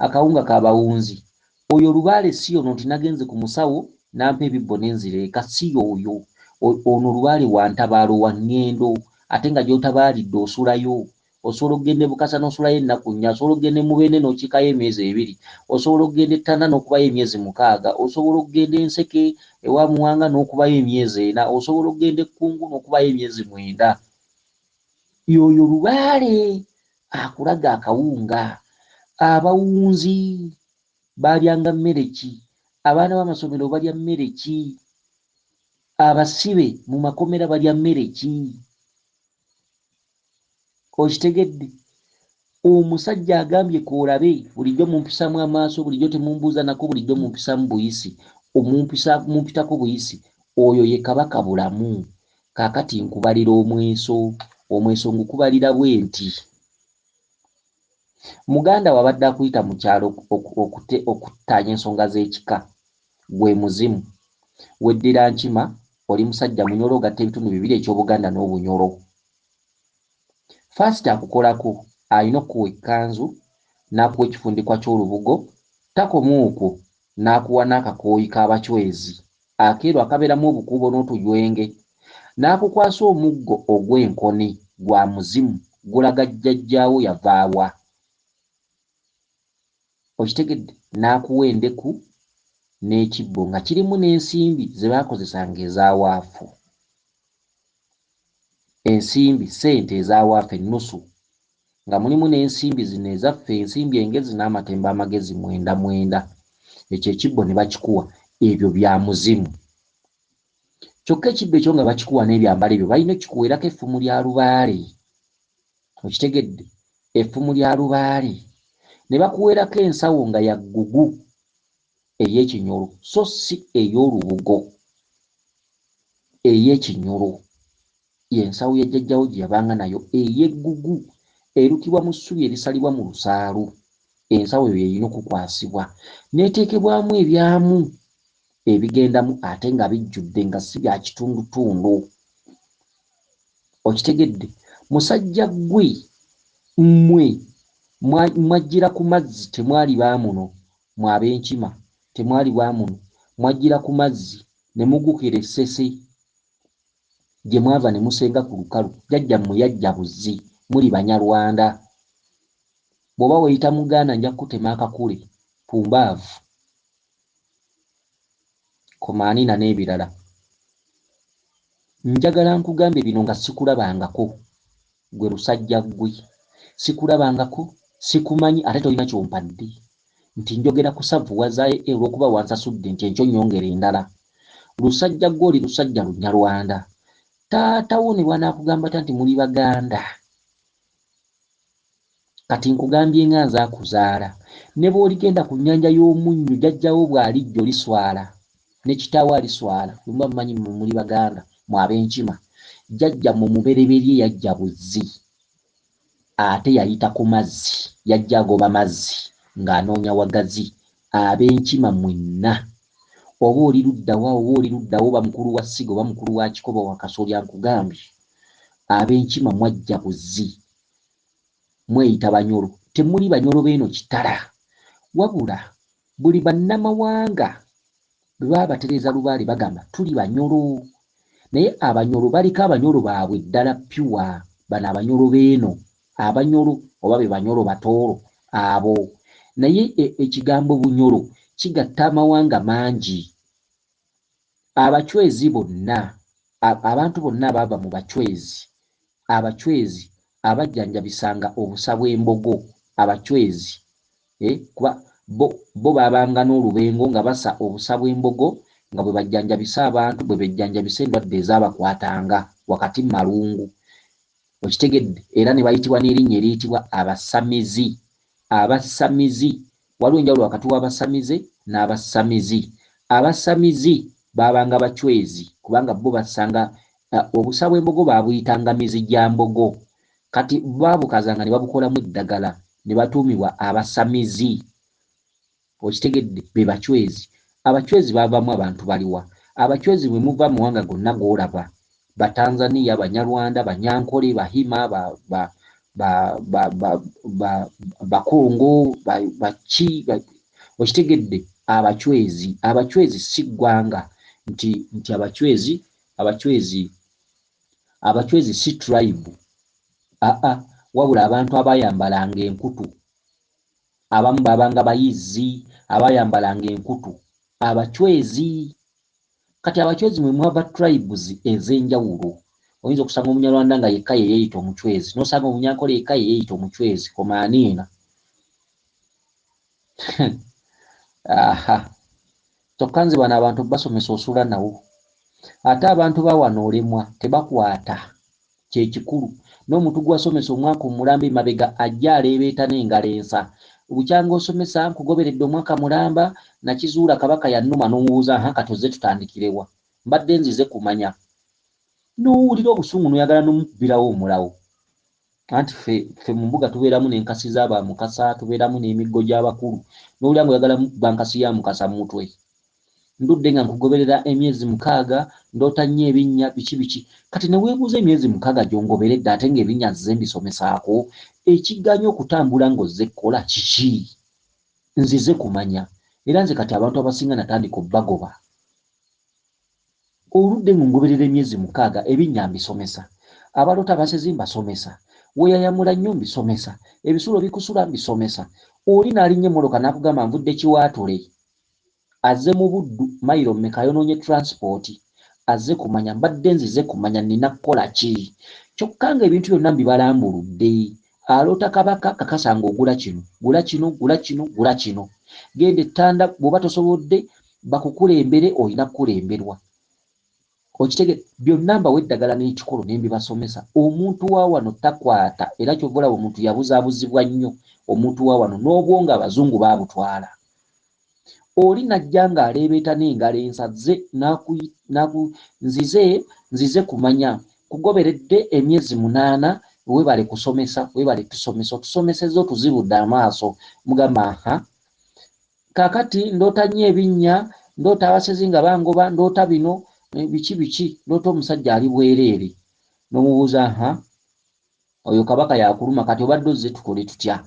Akawunga kabawunzi. Oyo Lubaale si ono nti nagenze ku musawo nampa ebibbo n'enzireeka si oyo. Ono Lubaale wa ntabaalo wa ŋŋendo ate nga gy'otabaalidde osulayo. Osobola okugenda e Bukasa n'osulayo ennaku 4. Osobola okugenda e Mubende n'okiikayo emyezi 2. Osobola okugenda e Ttanda n'okubayo emyezi 6. Osobola okugenda e Nseke ewa Muwanga n'okubayo emyezi 4. Osobola okugenda e Kkungu n'okubayo emyezi 9. Y'oyo Lubaale akulaga akawunga. Abawunzi baalyanga mmere ki? Abaana b'amasomero balya mmere ki? Abasibe mu makomera balya mmere ki? Okitegedde? Omusajja agambye koolabe bulijjo mumpisamu amaaso bulijjo temumbuuza nako bulijjo mumpisamu buyisi mumpitako buyisi. Oyo ye Kabaka bulamu. Kaakati nkubalira omweso ngukubalira bwe nti muganda wabadde akuyita mu kyalo okuttaanya ensonga z'ekika gwe muzimu. Weddira nkima oli musajja munyolo ogatta ebitundu bibiri eky'Obuganda n'Obunyolo. First akukolako alina okuwa ekkanzu n'akuwa ekifundikwa ky'olubugo takomu okwo n'akuwa n'akakooyi k'abacwezi akeeru akabeeramu obukuubo n'otujwenge n'akukwasa omuggo ogw'enkoni gwa muzimu gulaga jjajjaawo yavaawa. okitegedde n'akuwa endeku n'ekibbo nga kirimu n'ensimbi ze baakozesanga ezawaafu, ensimbi ssente ezawaafu ennusu nga mulimu n'ensimbi zino ezaffe ensimbi engezi n'amatembe amagezi 99. Ekyo ekibbo ne bakikuwa, ebyo bya muzimu. Kyokka ekibbo ekyo nga bakikuwa n'ebyambalo ebyo balina okikuweerako effumu lya lubaale, okitegedde, effumu lya lubaale, ne bakuweerako ensawo nga ya ggugu ey'ekinyolo so si ey'olubugo, ey'ekinyolo y'ensawo ya jjajjawo gye yabanga nayo ey'eggugu erukibwa mu ssubi erisalibwa mu lusaalu. Ensawo eyo yerina okukwasibwa n'eteekebwamu ebyamu ebigendamu ate nga bijjudde nga si bya kitundutundu, okitegedde. Musajja ggwe mmwe mwajjira ku mazzi temwali baamuno, mwe ab'enkima temwali baamuno, mwajjira ku mazzi ne mugukira essese gye mwava ne musenga ku lukalu. Jjajjammwe yajja buzzi, muli Banyarwanda. Bw'oba weeyita Muganda nja kukutema akakule pumbaavu, komaanina n'ebirala. Njagala nkugambe bino nga sikulabangako, gwe Lusajja ggwe, sikulabangako, sikumanyi ate tolina kyompadde nti njogera kusavuwaza olw'okuba wansasudde nti enkyo nnyongera endala. Lusajja ggwe oli lusajja Lunyarwanda. Taatawo ne bw'anaakugamba nti muli Baganda, kati nkugambye nga nze akuzaala, ne bw'oligenda ku nnyanja y'omunnyo jjajjawo bw'alijja oliswala, ne kitaawo aliswala, muba mumanyi muli Baganda, mwe ab'enkima. Jjajja mu mubereberye yajja buzzi, ate yayita ku mazzi, yajja agoba mazzi ng'anoonya wagazi. Ab'enkima mwenna, oba oli luddawa, oba oli luddawo, oba mukulu wa Ssiga oba mukulu wa Kikoba wa Kasolya, nkugambye ab'enkima mwajja buzzi, mweyita Banyoro. Temuli Banyoro beeno kitala, wabula buli bannamawanga bwe baba batereeza lubaale bagamba tuli Banyoro, naye Abanyoro baliko Abanyoro baabwe ddala pyuwa. Bano Abanyoro beeno, Abanyoro oba be Banyoro batoolo abo. Naye ekigambo Bunyoro kigatta amawanga mangi. Abachwezi bonna, abantu bonna abaava mu bachwezi, abachwezi abajjanjabisanga obusa bw'embogo, abachwezi kuba bo babanga n'olubengo nga basa obusa bw'embogo nga bwe bajjanjabisa abantu, bwe bejjanjabisa endwadde ezaabakwatanga wakati mu malungu, okitegedde. Era ne bayitibwa n'erinnya eriyitibwa abasamizi. Abasamizi, waliwo enjawulo wakati w'abasamize n'abasamizi. Abasamizi babanga bachwezi kubanga bo basanga obusa bw'embogo baabuyitanga mizi gya mbogo, kati baabukazanga ne babukolamu eddagala ne batuumibwa abasamizi, okitegedde, be bachwezi. Abachwezi baavaamu abantu baliwa. Abachwezi bwe muva mu mawanga gonna g'olaba, Batanzania, Banyarwanda, Banyankole, Bahima, Bakongo, Baki, okitegedde. Abachwezi, abachwezi si ggwanga nti abachwezi si tribe, wabula abantu abayambalanga enkutu, abamu babanga bayizzi abayambalanga enkutu, abachwezi. Kati abachwezi mwe mwava tribes ez'enjawulo. Oyinza okusanga Omunyarwanda nga yekka ye yeeyita omuchwezi, n'osanga Omunyankole yekka ye yeeyita omuchwezi, komaaniina. Kyokka nze bano abantu basomesa osula nawo, ate abantu bawano olemwa tebakwata, kye kikulu. N'omuntu gwasomesa omwaka omulamba emabega ajja aleebeeta n'engalo ensa. Bukyanga osomesa nkugoberedde omwaka mulamba, nakizuula Kabaka yannuma n'omubuuza kati ozze tutandikirewa, mbadde nzize kumanya. N'owulira obusungu n'oyagala n'omukubirawo omulawo. Anti ffe mu mbuga tubeeramu n'enkasi z'abamukasa, tubeeramu n'emiggo gy'abakulu, n'owulira ng'oyagala mukuba nkasi ya mukasa mu mutwe. Ndudde nga nkugoberera emyezi 6, ndoota nnyo ebinnya biki. Kati ne weebuuza emyezi 6 gy'ongoberedde ate ng'ebinnya nzize mbisomesaako, ekiganya okutambula ng'ozze kukola kiki? Nzize kumanya. Era nze kati abantu abasinga natandika obbagoba. Oludde ng'ongoberera emyezi 6 ebinnya mbisomesa, abaloota abasezi mbasomesa, weyayamula nnyo mbisomesa, ebisulo bikusula mbisomesa. Oli n'alinnya emmoloka n'akugamba nvudde Kiwaatule, azze mu Buddu mayiro mmeka ayonoonye transport, azze kumanya mbadde nzize kumanya nina kukola ki. Kyokka ng'ebintu byonna mbibalambuludde. Alota Kabaka kakasa ng'ogula kino, gula kino, gula kino, gula kino. Genda ettanda bw'oba tosobodde bakukulembere, olina kukulemberwa. Okitege byonna mbawa eddagala n'ekikolo ne mbibasomesa. Omuntu wa wano takwata, era ky'ova olaba omuntu yabuzaabuzibwa nnyo. Omuntu wa wano n'obwongo abazungu baabutwala. Oli najja ng'aleebeeta n'engalo ensaze nzize kumanya kugoberedde emyezi 8 webale kusomesa, webale tusomesa, otusomesezza otuzibudde amaaso. Mugamba aha, kaakati ndoota nnyo ebinnya, ndoota abasezi nga bangoba, ndoota bino biki, ndoota omusajja ali bwereere. N'omubuuza aha, oyo Kabaka yakuluma, kati obadde ozze tukole tutya?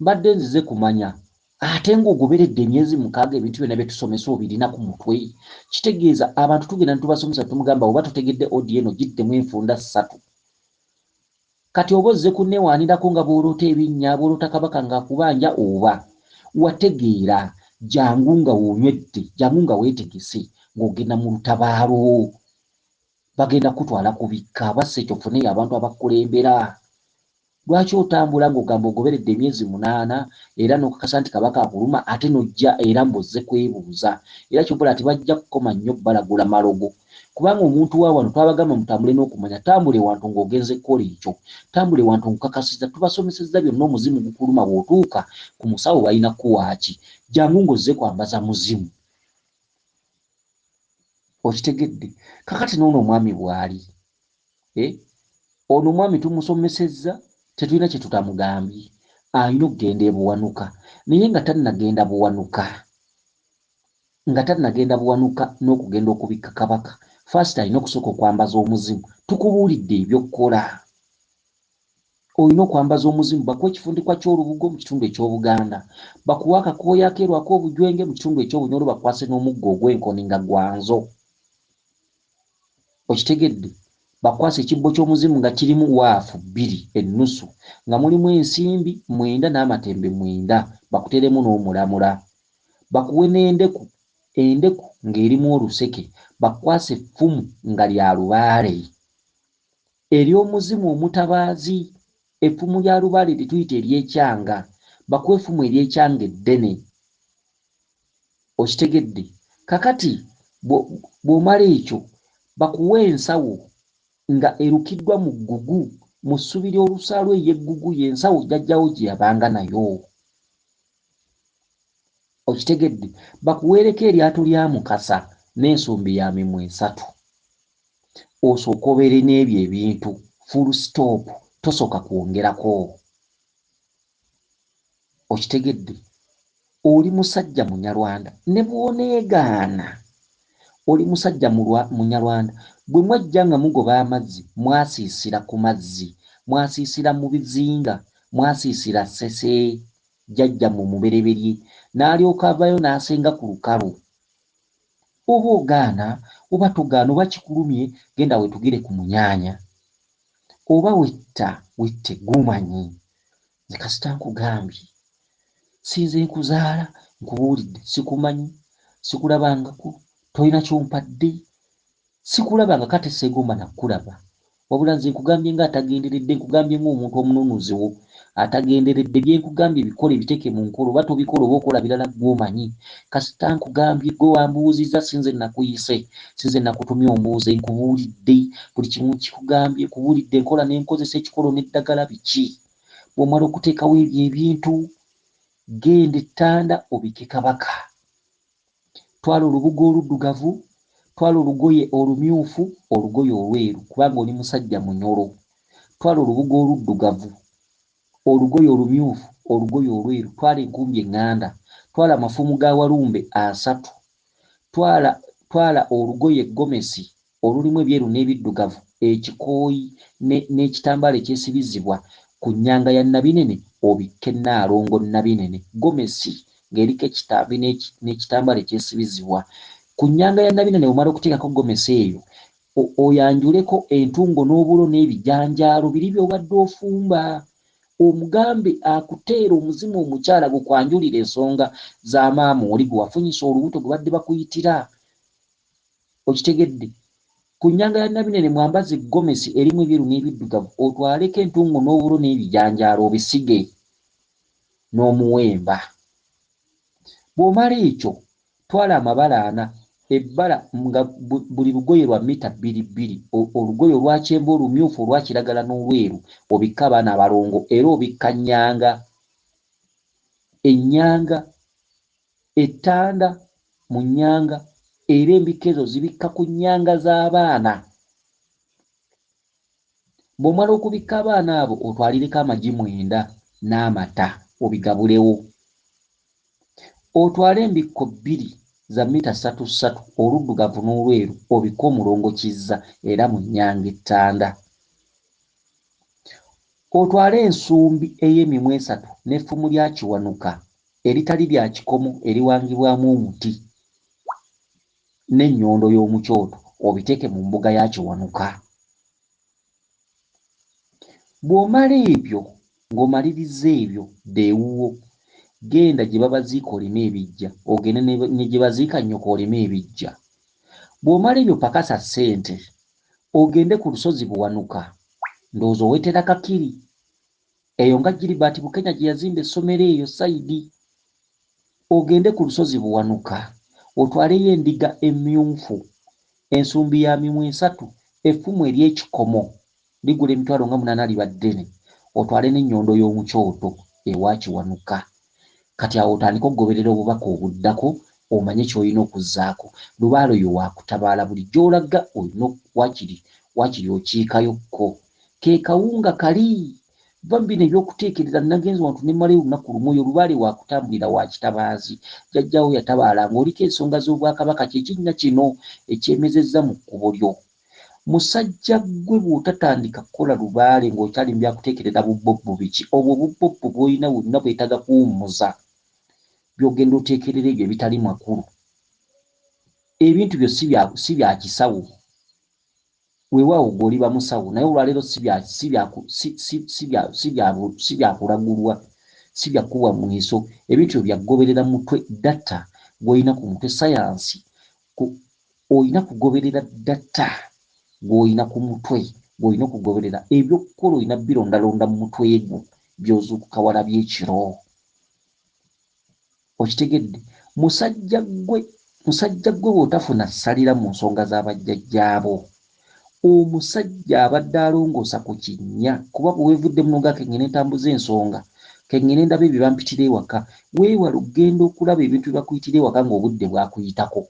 Mbadde nzize kumanya. Ate ng'ogoberedde emyezi 6 ebintu byonna bye tusomesa obirina ku mutwe. Kitegeeza abantu tugenda ne tubasomesa tumugamba oba tutegedde odi eno giddemu enfunda 3. Kati oba ozze kunneewaanirako nga bw'oloota ebinnya, bw'oloota Kabaka ng'akubanja, oba wategeera jangu nga woonywedde, jangu nga weetegese ng'ogenda mu lutabaalo. Bagenda kutwala kubikka basse kyofune abantu abakulembera. Lwaki otambula ng'ogamba ogoberedde emyezi 8 era n'okakasa nti Kabaka akuluma, ate n'ojja era mbozze kwebuuza. Era ky'obola ati bajja kukoma nnyo balagula malogo. Kubanga omuntu wa wano twabagamba mutambule n'okumanya, tambule wantu ng'ogenze kukola ekyo, tambule wantu nkukakasiza. Tubasomesezza byonna, omuzimu gukuluma bw'otuuka ku musawo balina kuwaaki, jangu ng'ozze kwambaza muzimu. Okitegedde? Kakati n'ono omwami bw'ali, ono omwami tumusomesezza, tetulina kye tutamugambye, alina okugenda ebuwanuka. Naye nga tannagenda buwanuka n'okugenda okubikka Kabaka, first alina okusooka okwambaza omuzimu. Tukubuulidde ebyokkola. Olina okwambaza omuzimu, bakuwa ekifundikwa ky'olubugo mu kitundu eky'Obuganda, bakuwa akakooya akeeru ak'obujwenge mu kitundu eky'Obunyoro, bakwase n'omuggo ogw'enkoni nga gwanzo. Okitegedde? Bakwasa ekibbo ky'omuzimu nga kirimu waafu 2 ennusu, nga mulimu ensimbi 9 n'amatembe 9, bakuteremu n'omulamula. Bakuwe n'endeku, endeku ng'erimu oluseke, bakwasa effumu nga lya lubaale. Ery'omuzimu omutabaazi, effumu lya lubaale lituyita ery'ekyanga, bakuwe effumu ery'ekyanga eddene. Okitegedde? Kakati bw'omala ekyo bakuwe ensawo nga erukiddwa mu ggugu, mu ssubi ly'olusaalu ery'eggugu, y'ensawo jjajjawo gye yabanga nayo. Okitegedde? Bakuweereko eryato lya Mukasa n'ensumbi ya mimwa 3. Osooka obeere n'ebyo ebintu, full stop, tosooka kwongerako. Okitegedde? Oli musajja Munyarwanda ne bw'oneegaana, oli musajja Munyarwanda. Bwe mwajja nga mugoba amazzi, mwasiisira ku mazzi, mwasiisira mu bizinga, mwasiisira ssese jjajja mu mubereberye, n'alyoka avayo n'asenga ku lukalu. Oba ogaana, oba togaana, oba kikulumye, genda wetugire ku munyaanya. Oba wette gumanyi. Nze kasita nkugambye, sinze nkuzaala, nkubuulidde, sikumanyi, sikulabangako, tolina kyompadde, sikulabanga kate seegomba nakulaba. Wabula nze nkugambye ng'atagenderedde, nkugambye ng'omuntu omununuziwo atagenderedde. Bye nkugambye bikole, biteeke mu nkola, oba tobikola oba okola birala gw'omanyi. Kasita nkugambye gwe wambuuzizza, sinze nakuyise, sinze nakutumya ombuuze, nkubuulidde buli kimu kikugambye, nkubuulidde enkola n'enkozesa, ekikolo n'eddagala biki. Bw'omala okuteekawo ebyo ebintu, genda ettanda obike Kabaka. Twala olubugo oluddugavu, twala olugoye olumyufu, olugoye olweru, kubanga oli musajja munyolo. Twala olubugo oluddugavu, olugoye olumyufu, olugoye olweru, twala enkumbi eŋŋanda, twala amafumu ga walumbe 3, twala olugoye gomesi olulimu ebyeru n'ebiddugavu, ekikooyi n'ekitambaala ekyesibizibwa ku nnyanga ya Nabinene, obikke Nnaalongo Nabinene. Gomesi ng'eriko ekitambi n'ekitambaala ekyesibizibwa ku nnyanga ya Nabinene. Omala okuteekako gomesi eyo, oyanjuleko entungo n'obulo n'ebijanjaalo biri by'obadde ofumba, omugambe akuteera omuzimu omukyala gukwanjulira ensonga za maama oli gwe wafunyisa olubuto gwe badde bakuyitira. Okitegedde? Ku nnyanga ya Nabinene mwambaze gomesi erimu ebyeru n'ebiddugavu, otwaleko entungo n'obulo n'ebijanjaalo obisige n'omuwemba. Bw'omala ekyo twala amabala 4, ebbala nga buli lugoye lwa mita 2 olugoye olwa kyenvu, olumyufu, olwa kiragala n'olweru obikka abaana abalongo, era obikka nnyanga. Ennyanga ettanda mu nnyanga, era embika ezo zibikka ku nnyanga z'abaana. Bw'omala okubikka abaana abo otwalireko amagi 9 n'amata obigabulewo. Otwale embikko 2 za mita 3 oluddugavu n'olweru obikka omulongo kizza era mu nnyanga ettanda. Otwale ensumbi ey'emimwa 3 n'effumu lya kiwanuka eritali lya kikomo eriwangibwamu omuti n'ennyondo y'omukyoto obiteeke mu mbuga ya kiwanuka. Bw'omala ebyo ng'omaliriza ebyo deewuwo, genda gye babaziika olime ebiggya, ogende ne gye baziika nnyoko olime ebiggya. Bw'omala ebyo pakasa ssente ogende ku lusozi Buwanuka, ndowooza owetera Kakiri eyo nga Gilbert Bukenya gye yazimba essomero eyo sayidi. Ogende ku lusozi Buwanuka otwaleyo endiga emmyufu, ensumbi ya mimwa 3, effumu ery'ekikomo ligula emitwalo nga 8 liba ddene, otwale n'ennyondo y'omukyoto ewa Kiwanuka. Kati awo otandika okugoberera obubaka obuddako, omanye ky'olina okuzzaako. Lubaalo yo wakutabaala, buli gy'olaga olina wakiri okiikayokko. Ke kawunga kali va bino ebyokuteekereza nagenzi wantu ne mmalayo olunaku lumu, oyo lubaale wakutambulira wa kitabaazi. Jjajjaawo yatabaalanga, oliko ensonga z'obwakabaka, kyekinnya kino ekyemezezza mu kkubo lyo. Musajja gwe bw'otatandika kukola lubaale ng'okyali mu byakuteekereza bubbobbo biki, obwo bubbobbo bw'olina bwonna bwetaaga kuwummuza, by'ogenda oteekerera ebyo ebitali makulu. Ebintu byo si bya kisawo, weewaawo gw'oliba musawo, naye olwaleero si bya kulagulwa, si bya kuwa mweso. Ebintu byo byagoberera mutwe data gw'olina ku mutwe, sayansi olina kugoberera data gw'olina ku mutwe, gw'olina okugoberera ebyokukola olina birondalonda mu mutwe gwo by'ozuukuka wala by'ekiro. Okitegedde? Musajja gwe bw'otafuna ssalira mu nsonga z'abajjajjaabo, omusajja abadde alongoosa ku kinnya, kuba bwe weevudde munoga kengene ntambuza ensonga, kengene ndaba ebyo bampitira ewaka. Weewala okugenda okulaba ebintu bye bakuyitira ewaka ng'obudde bwakuyitako.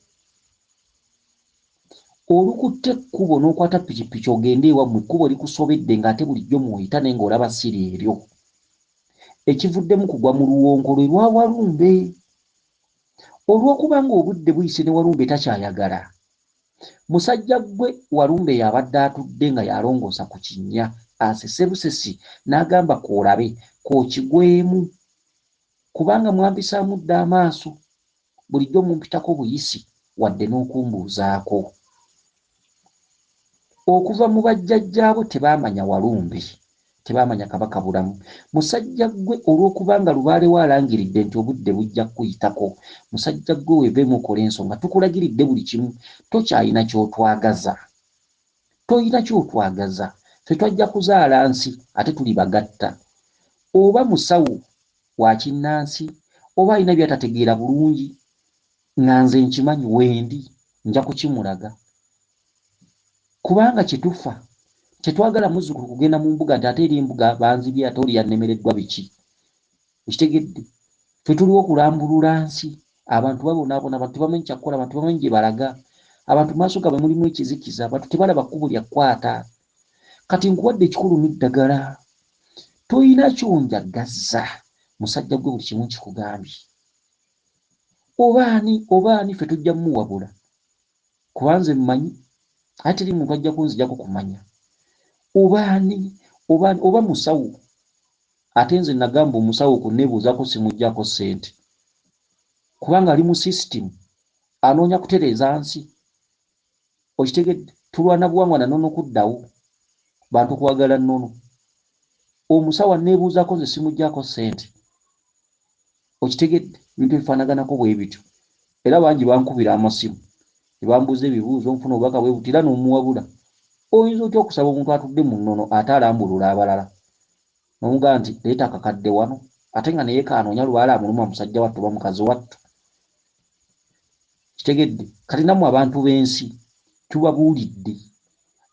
Olukutte ekkubo n'okwata pikipiki ogende ewammwe, ekkubo likusobedde ng'ate bulijjo mw'oyita naye ng'olaba siri eryo. Ekivuddemu kugwa mu luwonko lwe lwa Walumbe. Olw'okuba ng'obudde buyise ne Walumbe takyayagala, musajja gwe Walumbe yabadde atudde nga yalongoosa ku kinnya, asese busesi n'agamba koolabe kookigwemu, kubanga mwampisaamu dda amaaso, bulijjo mumpitako buyisi wadde n'okumbuuzaako. Okuva mu bajjajjaabo tebaamanya Walumbe, tebaamanya Kabaka Bulamu. Musajja gwe olw'okubanga lubaale waalangiridde nti obudde bujja kuyitako, musajja gwe weeveemu okola ensonga, tukulagiridde buli kimu, tokyalina ky'otwagaza, toyina ky'otwagaza. Ffe twajja kuzaala nsi ate tuli bagatta. Oba musawo wa kinnansi oba alina by'atategeera bulungi, nga nze nkimanyi wendi nja kukimulaga, kubanga kyetufa tetwagala muzzukulu kugenda mu mbuga nti ate eri embuga banzibye ate oli yannemereddwa biki. Ekitegedde? Ffe tuliwo okulambulula nsi, abantu babonaabona, abantu tebamanyi kyakukola, abantu bamanyi gye balaga, abantu maaso gaabwe mulimu ekizikiza, abantu tebalaba kkubo lya kkwata. Kati nkuwadde ekikulu n'eddagala, toyina kyonjagaza, musajja gwe buli kimu kikugambye. Obaani ffe tujja mmuwabula, kuba nze mmanyi, ate teri muntu ajja kunzijako kumanya. Oba musawo, ate nze nagamba omusawo kunneebuuzako simuggyako ssente, kubanga ali mu sisitimu anoonya kutereeza nsi. Okitegedde? tulwana buwangwa na nono kuddawo bantu kwagala nono omusawa nebuuzako nze simujjako ssente okitegedde bintu bifaanaganako bwe bityo era bangi bankubira amasimu nebambuuza ebibuuzo nfuna obubaka bwe butira n'omuwabula oyinza otya okusaba omuntu atudde mu nnono ate alambulula abalala nomugaa nti leeta akakadde wano ate nga naye kaanoonya lwala amuluma musajja wattu oba mukazi wattu kitegedde kati nammwe abantu b'ensi tubabuulidde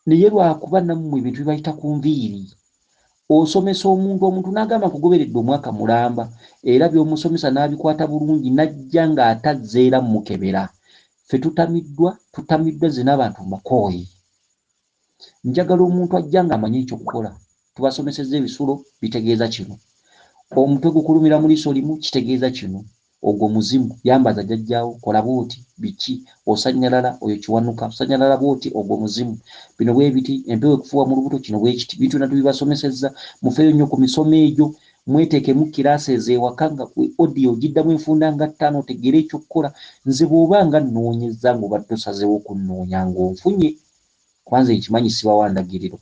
naye lwakuba nammwe bintu bibayita ku nviiri osomesa omuntu n'agamba kugoberedde omwaka mulamba era by'omusomesa n'abikwata bulungi najja ng'atazzeera mukebera ffe tutamiddwa ze n'abantu makooyi njagala omuntu ajja ng'amanyi ekyokukola tubasomesezza ebisulo bitegeeza kino omutwe gukulumira mu liiso limu kitegeeza kino ogwo muzimu yambaza jjajjaawo kola bwoti biki osanyalala oyo kiwanuka osanyalala bwoti ogwo muzimu bino bwe biti empewo ekufuuwa mu lubuto kino bwe kiti bintu na tubibasomesezza mufeeyo nnyo ku misomo egyo mweteekemu kiraasi ez'ewaka nga odiyo ogiddamu enfunda nga 5 otegeera ekyokukola nze bw'oba nga nnoonyezza ng'obadde osazeewo okunnoonya ng'onfunye kwanza ekimanyi sibawandagiriro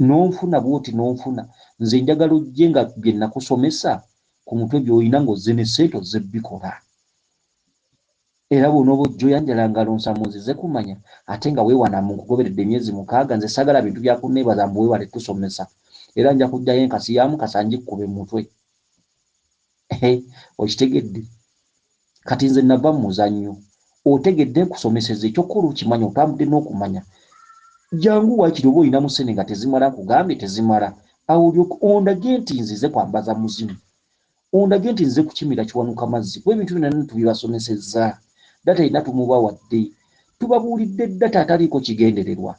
n'onfuna bwoti n'onfuna nze njagala ojje nga bye nakusomesa ku mutwe by'olina ng'ozze ne ssente ozze bikola era bw'onooba ojja oyanjala ngalo nsamuzize kumanya ate nga weewana mu nkugoberedde emyezi 6 nze sagala bintu byakunneebaza mbu weewale tusomesa era nja kujjayo enkasi ya mukasa ngikkube mu mutwe okitegedde kati nze nava mu muzannyo otegedde nkusomeseza ekyokukola okimanya otambudde n'okumanya jangu waakiri oba olina mu ssene nga tezimala nkugambye tezimala awo olyoka ondage nti nzize kwambaza muzimu ondage nti nzize kukimira kiwanuka mazzi bwe bintu byonna tubibasomesezza data erina tumuba wadde tubabuulidde data ataliiko kigendererwa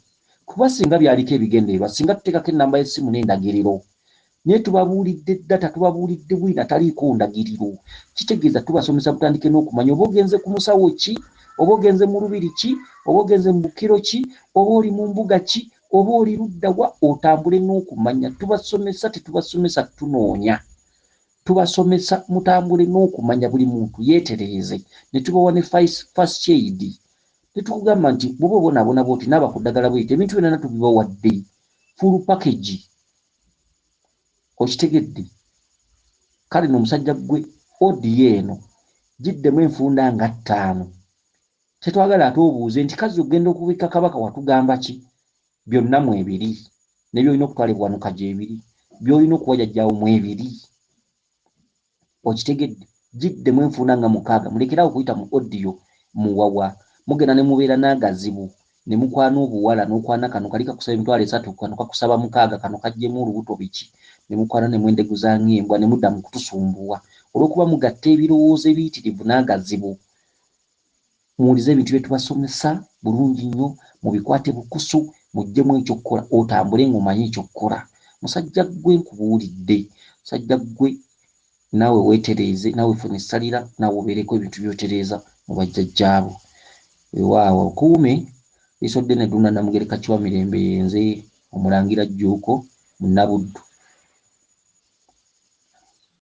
kuba singa byaliko ebigendererwa singa tuteekako ennamba y'essimu n'endagiriro naye tubabuulidde data tubabuulidde bwina taliiko ndagiriro kitegeeza tubasomesa butandike n'okumanya oba ogenze ku musawo ki oba ogenze mu lubiri ki oba ogenze mu bukiro ki oba oli mu mbuga ki oba oli luddawa otambule n'okumanya tubasomesa tetubasomesa tunoonya tubasomesa mutambule n'okumanya buli muntu yeetereeze ne tubawa ne first aid netukugamba nti bwoba obonaabona bwoti naaba ku ddagala bweyita ebintu byonna tubibawadde full package okitegedde kale n'omusajja gwe odiyo eno giddemu enfunda nga 5 tetwagala ate obuuze nti kazi ogenda okubika kabaka watugamba ki byonna mu ebiri ne byolina okutwalibwa wanuka gyebiri byolina okuwa jjajjaawo mu ebiri okitegedde giddemu enfunda nga 6 mulekerawo okuyita mu odiyo muwawa mugenda ne mubeera n'agazibu ne mukwana obuwala n'okwana kano kali kakusaba emitwalo 3 kano kakusaba 6 kano kajjemu olubuto biki ne mukwana ne mwendegu za ng'embwa ne mudda mu kutusumbuwa olw'okuba mugatta ebirowoozo ebiyitirivu n'agazibu muwulize ebintu bye tubasomesa bulungi nnyo mubikwate bukusu muggyemu ekyokukola otambule ng'omanyi ekyokukola musajja gwe nkubuulidde musajja gwe naawe weetereeze naawe funa essalira naawe obeereko ebintu byotereeza mu bajjajjaabo ewaawo kuume lisodde ne duna namugereka kiwa mirembe yenze omulangira Jjuuko Munnabuddu.